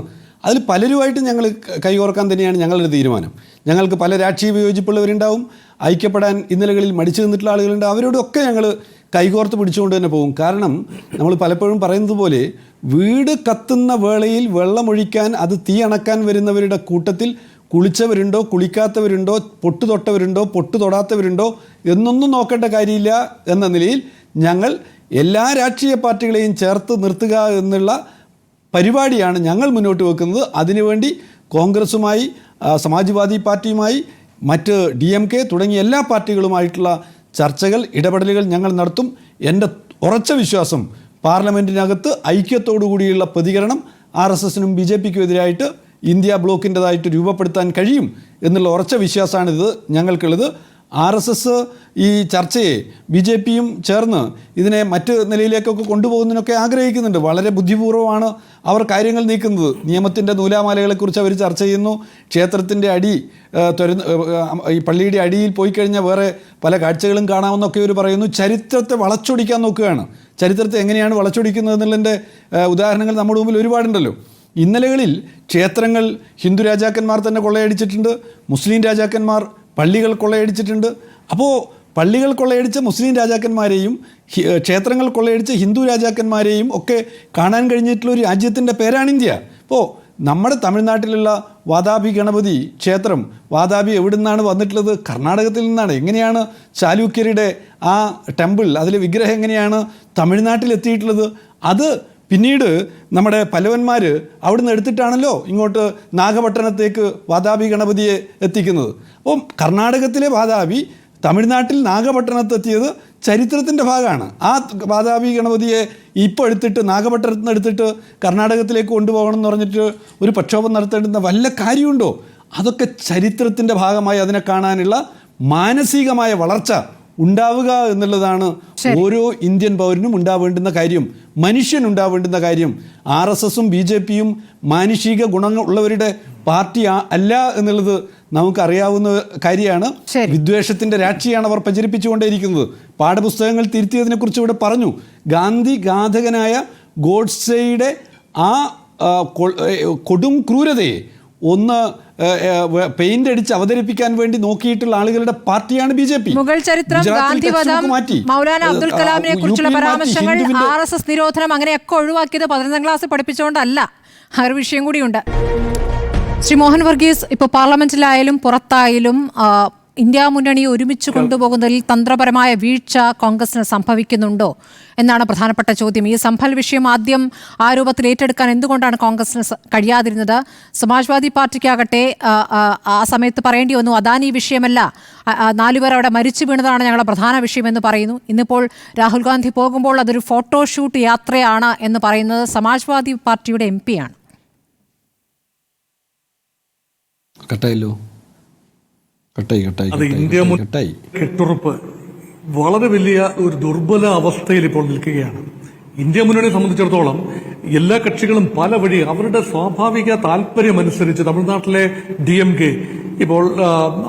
അതിൽ പലരുമായിട്ട് ഞങ്ങൾ കൈകോർക്കാൻ തന്നെയാണ് ഞങ്ങളുടെ തീരുമാനം. ഞങ്ങൾക്ക് പല രാഷ്ട്രീയ വിയോജിപ്പുള്ളവരുണ്ടാവും, ഐക്യപ്പെടാൻ ഇന്നലകളിൽ മടിച്ചു നിന്നിട്ടുള്ള ആളുകളുണ്ട്. അവരോടൊക്കെ ഞങ്ങൾ കൈകോർത്ത് പിടിച്ചുകൊണ്ട് തന്നെ പോകും. കാരണം നമ്മൾ പലപ്പോഴും പറയുന്നത് പോലെ, വീട് കത്തുന്ന വേളയിൽ വെള്ളമൊഴിക്കാൻ, അത് തീ അണക്കാൻ വരുന്നവരുടെ കൂട്ടത്തിൽ കുളിച്ചവരുണ്ടോ, കുളിക്കാത്തവരുണ്ടോ, പൊട്ടു തൊട്ടവരുണ്ടോ, പൊട്ടു തൊടാത്തവരുണ്ടോ എന്നൊന്നും നോക്കേണ്ട കാര്യമില്ല എന്ന നിലയിൽ ഞങ്ങൾ എല്ലാ രാഷ്ട്രീയ പാർട്ടികളെയും ചേർത്ത് നിർത്തുക എന്നുള്ള പരിപാടിയാണ് ഞങ്ങൾ മുന്നോട്ട് വെക്കുന്നത്. അതിനുവേണ്ടി കോൺഗ്രസുമായി, സമാജ്വാദി പാർട്ടിയുമായി, മറ്റ് DMK തുടങ്ങിയ എല്ലാ പാർട്ടികളുമായിട്ടുള്ള ചർച്ചകൾ, ഇടപെടലുകൾ ഞങ്ങൾ നടത്തും. എൻ്റെ ഉറച്ച വിശ്വാസം പാർലമെൻറ്റിനകത്ത് ഐക്യത്തോടു കൂടിയുള്ള പ്രതികരണം RSSനും BJPക്കും എതിരായിട്ട് ഇന്ത്യ ബ്ലോക്കിൻ്റെതായിട്ട് രൂപപ്പെടുത്താൻ കഴിയും എന്നുള്ള ഉറച്ച വിശ്വാസമാണിത് ഞങ്ങൾക്കുള്ളത്. RSS ഈ ചർച്ചയെ BJPയും ചേർന്ന് ഇതിനെ മറ്റ് നിലയിലേക്കൊക്കെ കൊണ്ടുപോകുന്നതിനൊക്കെ ആഗ്രഹിക്കുന്നുണ്ട്. വളരെ ബുദ്ധിപൂർവ്വമാണ് അവർ കാര്യങ്ങൾ നീക്കുന്നത്. നിയമത്തിൻ്റെ നൂലാമാലകളെക്കുറിച്ച് അവർ ചർച്ച ചെയ്യുന്നു. ക്ഷേത്രത്തിൻ്റെ ഈ പള്ളിയുടെ അടിയിൽ പോയി കഴിഞ്ഞാൽ വേറെ പല കാഴ്ചകളും കാണാമെന്നൊക്കെ ഇവർ പറയുന്നു. ചരിത്രത്തെ വളച്ചൊടിക്കാൻ നോക്കുകയാണ്. ചരിത്രത്തെ എങ്ങനെയാണ് വളച്ചൊടിക്കുന്നത് എന്നുള്ളതിൻ്റെ ഉദാഹരണങ്ങൾ നമ്മുടെ മുമ്പിൽ ഒരുപാടുണ്ടല്ലോ. ഇന്നലകളിൽ ക്ഷേത്രങ്ങൾ ഹിന്ദു രാജാക്കന്മാർ തന്നെ കൊള്ളയടിച്ചിട്ടുണ്ട്, മുസ്ലിം രാജാക്കന്മാർ പള്ളികൾ കൊള്ളയടിച്ചിട്ടുണ്ട്. അപ്പോൾ പള്ളികൾ കൊള്ളയടിച്ച മുസ്ലിം രാജാക്കന്മാരെയും ക്ഷേത്രങ്ങൾ കൊള്ളയടിച്ച ഹിന്ദു രാജാക്കന്മാരെയും ഒക്കെ കാണാൻ കഴിഞ്ഞിട്ടുള്ള ഒരു രാജ്യത്തിൻ്റെ പേരാണ് ഇന്ത്യ. ഇപ്പോൾ നമ്മുടെ തമിഴ്നാട്ടിലുള്ള വാതാപി ഗണപതി ക്ഷേത്രം, വാതാപി എവിടെ നിന്നാണ് വന്നിട്ടുള്ളത്? കർണാടകത്തിൽ നിന്നാണ്. എങ്ങനെയാണ് ചാലൂക്യരുടെ ആ ടെമ്പിൾ, അതിലെ വിഗ്രഹം എങ്ങനെയാണ് തമിഴ്നാട്ടിൽ എത്തിയിട്ടുള്ളത്? അത് പിന്നീട് നമ്മുടെ പല്ലവന്മാർ അവിടുന്ന് എടുത്തിട്ടാണല്ലോ ഇങ്ങോട്ട് നാഗപട്ടണത്തേക്ക് വാതാപി ഗണപതിയെ എത്തിക്കുന്നത്. അപ്പം കർണാടകത്തിലെ വാതാപി തമിഴ്നാട്ടിൽ നാഗപട്ടണത്തെത്തിയത് ചരിത്രത്തിൻ്റെ ഭാഗമാണ്. ആ വാതാപി ഗണപതിയെ ഇപ്പോൾ എടുത്തിട്ട് നാഗപട്ടണത്തിൽ നിന്ന് എടുത്തിട്ട് കർണാടകത്തിലേക്ക് കൊണ്ടുപോകണം എന്ന് പറഞ്ഞിട്ട് ഒരു പ്രക്ഷോഭം നടത്തേണ്ടുന്ന വല്ല കാര്യമുണ്ടോ? അതൊക്കെ ചരിത്രത്തിൻ്റെ ഭാഗമായി അതിനെ കാണാനുള്ള മാനസികമായ വളർച്ച ഉണ്ടാവുക എന്നുള്ളതാണ് ഓരോ ഇന്ത്യൻ പൗരനും ഉണ്ടാവേണ്ടുന്ന കാര്യം, മനുഷ്യനുണ്ടാവേണ്ടുന്ന കാര്യം. RSSും BJPയും മാനുഷിക ഗുണങ്ങളുള്ളവരുടെ പാർട്ടി അല്ല എന്നുള്ളത് നമുക്കറിയാവുന്ന കാര്യമാണ്. വിദ്വേഷത്തിൻ്റെ രാഷ്ട്രീയമാണ് അവർ പ്രചരിപ്പിച്ചുകൊണ്ടേയിരിക്കുന്നത്. പാഠപുസ്തകങ്ങൾ തിരുത്തിയതിനെ കുറിച്ച് ഇവിടെ പറഞ്ഞു. ഗാന്ധി ഘാതകനായ ഗോഡ്സെയുടെ ആ കൊടും ക്രൂരതയെ ഒന്ന് പെയിന്റ് അടിച്ച് അവതരിപ്പിക്കാൻ വേണ്ടി നോക്കിയിട്ടുള്ള ആളുകളുടെ പാർട്ടിയാണ് BJP. മുഗൾ ചരിത്രം, ഗാന്ധിവധം, മൗലാന അബ്ദുൽ കലാമിനെ കുറിച്ചുള്ള പരാമർശങ്ങൾ, RSS നിരോധനം അങ്ങനെയൊക്കെ ഒഴിവാക്കിയത് 11ാം ക്ലാസ് പഠിപ്പിച്ചുകൊണ്ടല്ല. ആ ഒരു വിഷയം കൂടിയുണ്ട്. ശ്രീ മോഹൻ വർഗീസ്, ഇപ്പോൾ പാർലമെന്റിലായാലും പുറത്തായാലും ഇന്ത്യ മുന്നണി ഒരുമിച്ച് കൊണ്ടുപോകുന്നതിൽ തന്ത്രപരമായ വീഴ്ച കോൺഗ്രസിന് സംഭവിക്കുന്നുണ്ടോ എന്നാണ് പ്രധാനപ്പെട്ട ചോദ്യം. ഈ സംഭൽ വിഷയം ആദ്യം ആ രൂപത്തിൽ ഏറ്റെടുക്കാൻ എന്തുകൊണ്ടാണ് കോൺഗ്രസിന് കഴിയാതിരുന്നത്? സമാജ്വാദി പാർട്ടിക്കാകട്ടെ ആ സമയത്ത് പറയേണ്ടി വന്നു, അദാനി വിഷയമല്ല, 4 പേർ അവിടെ മരിച്ചു വീണതാണ് ഞങ്ങളുടെ പ്രധാന വിഷയമെന്ന് പറയുന്നു. ഇന്നിപ്പോൾ രാഹുൽ ഗാന്ധി പോകുമ്പോൾ അതൊരു ഫോട്ടോഷൂട്ട് യാത്രയാണ് എന്ന് പറയുന്നത് സമാജ്വാദി പാർട്ടിയുടെ MP ആണ്. കട്ടായല്ലോ. അത് ഇന്ത്യ കെട്ടുറപ്പ് വളരെ വലിയ ഒരു ദുർബല അവസ്ഥയിൽ ഇപ്പോൾ നിൽക്കുകയാണ്. ഇന്ത്യ മുന്നണിയെ സംബന്ധിച്ചിടത്തോളം എല്ലാ കക്ഷികളും പല വഴി അവരുടെ സ്വാഭാവിക താല്പര്യമനുസരിച്ച് തമിഴ്നാട്ടിലെ DMK ഇപ്പോൾ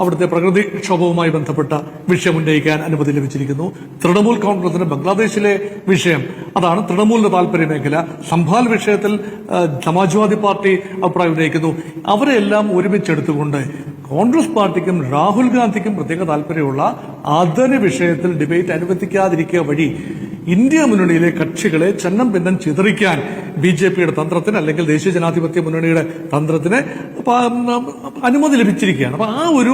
അവിടുത്തെ പ്രകൃതിക്ഷോഭവുമായി ബന്ധപ്പെട്ട വിഷയം ഉന്നയിക്കാൻ അനുമതി ലഭിച്ചിരിക്കുന്നു. തൃണമൂൽ കോൺഗ്രസിന് ബംഗ്ലാദേശിലെ വിഷയം, അതാണ് തൃണമൂലിന്റെ താല്പര്യ മേഖല. സംഭാൽ വിഷയത്തിൽ സമാജ്വാദി പാർട്ടി അഭിപ്രായം ഉന്നയിക്കുന്നു. അവരെല്ലാം ഒരുമിച്ചെടുത്തുകൊണ്ട് കോൺഗ്രസ് പാർട്ടിക്കും രാഹുൽ ഗാന്ധിക്കും പ്രത്യേക താല്പര്യമുള്ള അദാനി വിഷയത്തിൽ ഡിബേറ്റ് അനുവദിക്കാതിരിക്കുക വഴി ഇന്ത്യ മുന്നണിയിലെ കക്ഷികളെ ചന്നം ഭിന്നം ചിതറിക്കാൻ BJPയുടെ തന്ത്രത്തിന് അല്ലെങ്കിൽ ദേശീയ ജനാധിപത്യ മുന്നണിയുടെ തന്ത്രത്തിന് അനുമതി ലഭിച്ചിരിക്കുകയാണ്. അപ്പൊ ആ ഒരു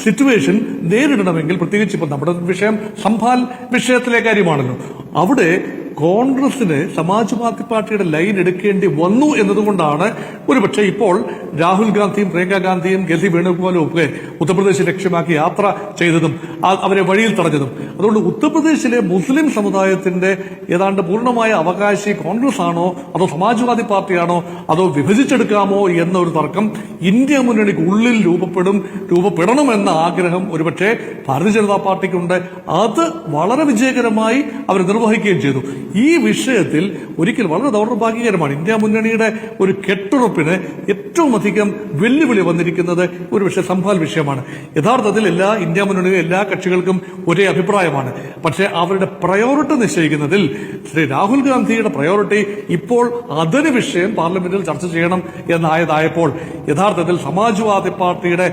സിറ്റുവേഷൻ നേരിടണമെങ്കിൽ, പ്രത്യേകിച്ച് ഇപ്പൊ നമ്മുടെ വിഷയം സംഭാൽ വിഷയത്തിലെ കാര്യമാണല്ലോ, അവിടെ കോൺഗ്രസിന് സമാജ്വാദി പാർട്ടിയുടെ ലൈൻ എടുക്കേണ്ടി വന്നു എന്നതുകൊണ്ടാണ് ഒരുപക്ഷെ ഇപ്പോൾ രാഹുൽ ഗാന്ധിയും പ്രിയങ്ക ഗാന്ധിയും ഗെല്ലി വേണുഗോപാലും ഒക്കെ ഉത്തർപ്രദേശ് ലക്ഷ്യമാക്കി യാത്ര ചെയ്തതും അവരെ വഴിയിൽ തടഞ്ഞതും. അതുകൊണ്ട് ഉത്തർപ്രദേശിലെ മുസ്ലിം സമുദായത്തിന്റെ ഏതാണ്ട് പൂർണ്ണമായ അവകാശി കോൺഗ്രസ് ആണോ അതോ സമാജ്വാദി പാർട്ടിയാണോ അതോ വിഭജിച്ചെടുക്കാമോ എന്നൊരു തർക്കം ഇന്ത്യ മുന്നണിക്ക് ഉള്ളിൽ രൂപപ്പെടണമെന്ന ആഗ്രഹം ഒരുപക്ഷെ ഭാരതീയ ജനതാ പാർട്ടിക്കുണ്ട്. അത് വളരെ വിജയകരമായി അവർ നിർവഹിക്കുകയും ചെയ്തു. ഈ വിഷയത്തിൽ ഒരിക്കൽ വളരെ ദൗർഭാഗ്യകരമാണ് ഇന്ത്യ മുന്നണിയുടെ ഒരു കെട്ടുറപ്പിന് ഏറ്റവും അധികം വെല്ലുവിളി വന്നിരിക്കുന്നത് ഒരു പക്ഷേ സംഭാൽ വിഷയമാണ്. യഥാർത്ഥത്തിൽ എല്ലാ ഇന്ത്യ മുന്നണിയിലെ എല്ലാ കക്ഷികൾക്കും ഒരേ അഭിപ്രായമാണ്. പക്ഷേ അവരുടെ പ്രയോറിറ്റി നിശ്ചയിക്കുന്നതിൽ ശ്രീ രാഹുൽ ഗാന്ധിയുടെ പ്രയോറിറ്റി ഇപ്പോൾ അദാനി വിഷയം പാർലമെന്റിൽ ചർച്ച ചെയ്യണം എന്നായതായപ്പോൾ യഥാർത്ഥത്തിൽ സമാജ്വാദി പാർട്ടിയുടെ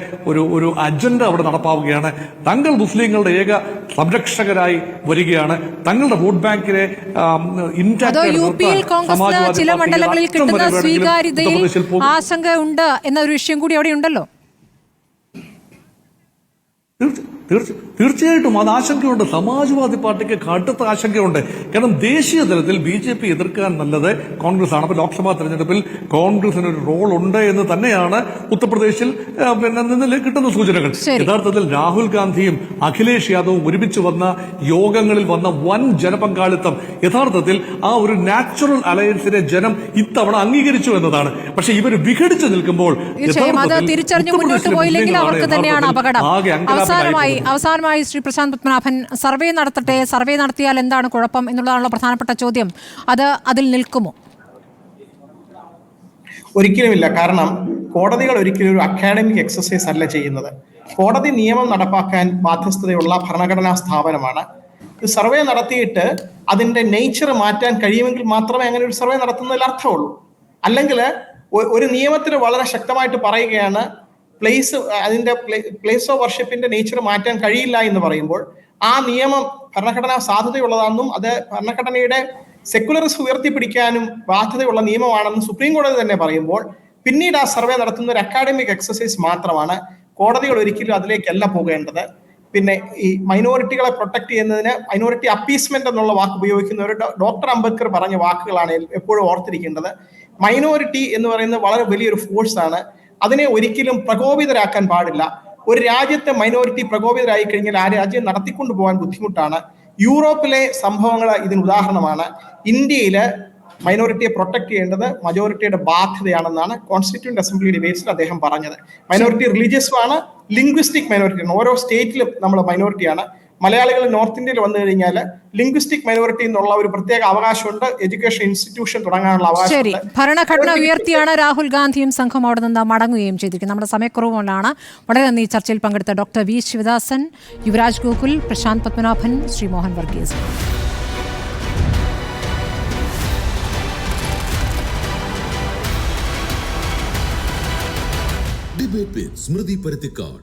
ഒരു അജണ്ട അവിടെ നടപ്പാവുകയാണ്. തങ്ങൾ മുസ്ലിങ്ങളുടെ ഏക സംരക്ഷകരായി വരികയാണ്. തങ്ങളുടെ വോട്ട് ബാങ്കിനെ യുപിയിൽ കോൺഗ്രസിന് ചില മണ്ഡലങ്ങളിൽ കിട്ടുന്ന സ്വീകാര്യതയിൽ ആശങ്കയുണ്ട് എന്നൊരു വിഷയം കൂടി അവിടെ ഉണ്ടല്ലോ. തീർച്ചയായിട്ടും അത് ആശങ്കയുണ്ട്. സമാജ്വാദി പാർട്ടിക്ക് കടുത്ത ആശങ്കയുണ്ട്. കാരണം ദേശീയ തലത്തിൽ BJP എതിർക്കാൻ നല്ലത് കോൺഗ്രസ് ആണ്. അപ്പൊ ലോക്സഭാ തെരഞ്ഞെടുപ്പിൽ കോൺഗ്രസിന് ഒരു റോൾ ഉണ്ട് എന്ന് തന്നെയാണ് ഉത്തർപ്രദേശിൽ നിന്ന് കിട്ടുന്ന സൂചനകൾ. യഥാർത്ഥത്തിൽ രാഹുൽ ഗാന്ധിയും അഖിലേഷ് യാദവും ഒരുമിച്ച് വന്ന യോഗങ്ങളിൽ വന്ന വൻ ജനപങ്കാളിത്തം യഥാർത്ഥത്തിൽ ആ ഒരു നാച്ചുറൽ അലയൻസിനെ ജനം ഇത്തവണ അംഗീകരിച്ചു എന്നതാണ്. പക്ഷെ ഇവർ വിഘടിച്ചു നിൽക്കുമ്പോൾ തിരിച്ചറിഞ്ഞു മുന്നോട്ട് പോയില്ലെങ്കിൽ അവർക്ക് തന്നെയാണ് അപകടം. അവസാനമായി അവസാനമായി ശ്രീ പ്രശാന്ത് പത്മനാഭൻ, സർവേ നടത്തട്ടെ, സർവേ നടത്തിയാൽ എന്താണ് കുഴപ്പം എന്നുള്ളതാണല്ലോ പ്രധാനപ്പെട്ട ചോദ്യം. അതിൽ നിൽക്കുമോ? ഒരിക്കലുമില്ല. കാരണം കോടതികൾ ഒരിക്കലും ഒരു അക്കാഡമിക് എക്സസൈസ് അല്ല ചെയ്യുന്നത്. കോടതി നിയമം നടപ്പാക്കാൻ ബാധ്യസ്ഥതയുള്ള ഭരണഘടനാ സ്ഥാപനമാണ്. സർവേ നടത്തിയിട്ട് അതിന്റെ നേച്ചർ മാറ്റാൻ കഴിയുമെങ്കിൽ മാത്രമേ അങ്ങനെ ഒരു സർവേ നടത്തുന്നതിൽ അർത്ഥമുള്ളൂ. അല്ലെങ്കിൽ ഒരു നിയമത്തിൽ വളരെ ശക്തമായിട്ട് പറയുകയാണ് അതിന്റെ പ്ലേസ് ഓഫ് വർഷിപ്പിന്റെ നേച്ചർ മാറ്റാൻ കഴിയില്ല എന്ന് പറയുമ്പോൾ ആ നിയമം ഭരണഘടനാ സാധ്യതയുള്ളതാണെന്നും അത് ഭരണഘടനയുടെ സെക്കുലറിസം ഉയർത്തിപ്പിടിക്കാനും ബാധ്യതയുള്ള നിയമമാണെന്ന് സുപ്രീം കോടതി തന്നെ പറയുമ്പോൾ പിന്നീട് ആ സർവേ നടത്തുന്ന ഒരു അക്കാഡമിക് എക്സസൈസ് മാത്രമാണ്. കോടതികൾ ഒരിക്കലും അതിലേക്കല്ല പോകേണ്ടത്. പിന്നെ ഈ മൈനോറിറ്റികളെ പ്രൊട്ടക്ട് ചെയ്യുന്നതിന് മൈനോറിറ്റി അപ്പീസ്മെന്റ് എന്നുള്ള വാക്ക് ഉപയോഗിക്കുന്നവർ ഡോക്ടർ അംബേദ്കർ പറഞ്ഞ വാക്കുകളാണ് എപ്പോഴും ഓർത്തിരിക്കേണ്ടത്. മൈനോറിറ്റി എന്ന് പറയുന്നത് വളരെ വലിയൊരു ഫോഴ്സാണ്. അതിനെ ഒരിക്കലും പ്രകോപിതരാക്കാൻ പാടില്ല. ഒരു രാജ്യത്തെ മൈനോറിറ്റി പ്രകോപിതരായി കഴിഞ്ഞാൽ ആ രാജ്യം നടത്തിക്കൊണ്ടു പോകാൻ ബുദ്ധിമുട്ടാണ്. യൂറോപ്പിലെ സംഭവങ്ങൾ ഇതിന് ഉദാഹരണമാണ്. ഇന്ത്യയില് മൈനോറിറ്റിയെ പ്രൊട്ടക്ട് ചെയ്യേണ്ടത് മജോറിറ്റിയുടെ ബാധ്യതയാണെന്നാണ് കോൺസ്റ്റിറ്റ്യൂന്റ് അസംബ്ലി ഡിബേറ്റ്സിൽ അദ്ദേഹം പറഞ്ഞത്. മൈനോറിറ്റി റിലീജിയസ് ആണ്, ലിംഗ്വിസ്റ്റിക് മൈനോറിറ്റി ആണ്. ഓരോ സ്റ്റേറ്റിലും നമ്മൾ മൈനോറിറ്റിയാണ്. മലയാളികൾ നോർത്ത് ഇന്ത്യയിൽ വന്നു കഴിഞ്ഞാൽ ലിംഗ്വിസ്റ്റിക് മൈനോറിറ്റി എന്നുള്ള ഒരു പ്രത്യേക അവകാശമുണ്ട്. എഡ്യൂക്കേഷൻ ഇൻസ്റ്റിറ്റ്യൂഷൻ തുടങ്ങാനുള്ള അവകാശം. ശരി, ഭരണഘടന ഉയർത്തിയാണ് രാഹുൽ ഗാന്ധിയും സംഘം അവിടെ നിന്ന് മടങ്ങുകയും ചെയ്തിരിക്കുന്നത്. നമ്മുടെ സമയക്കുറവുകൊണ്ടാണ്. വളരെ നന്ദി ചർച്ചയിൽ പങ്കെടുത്ത doctor V Shivadasan, Yuvaraj Gokul, Prashanth Padmanabhan, Shri Mohan Varghese. Debate with Smriti Paruthikad.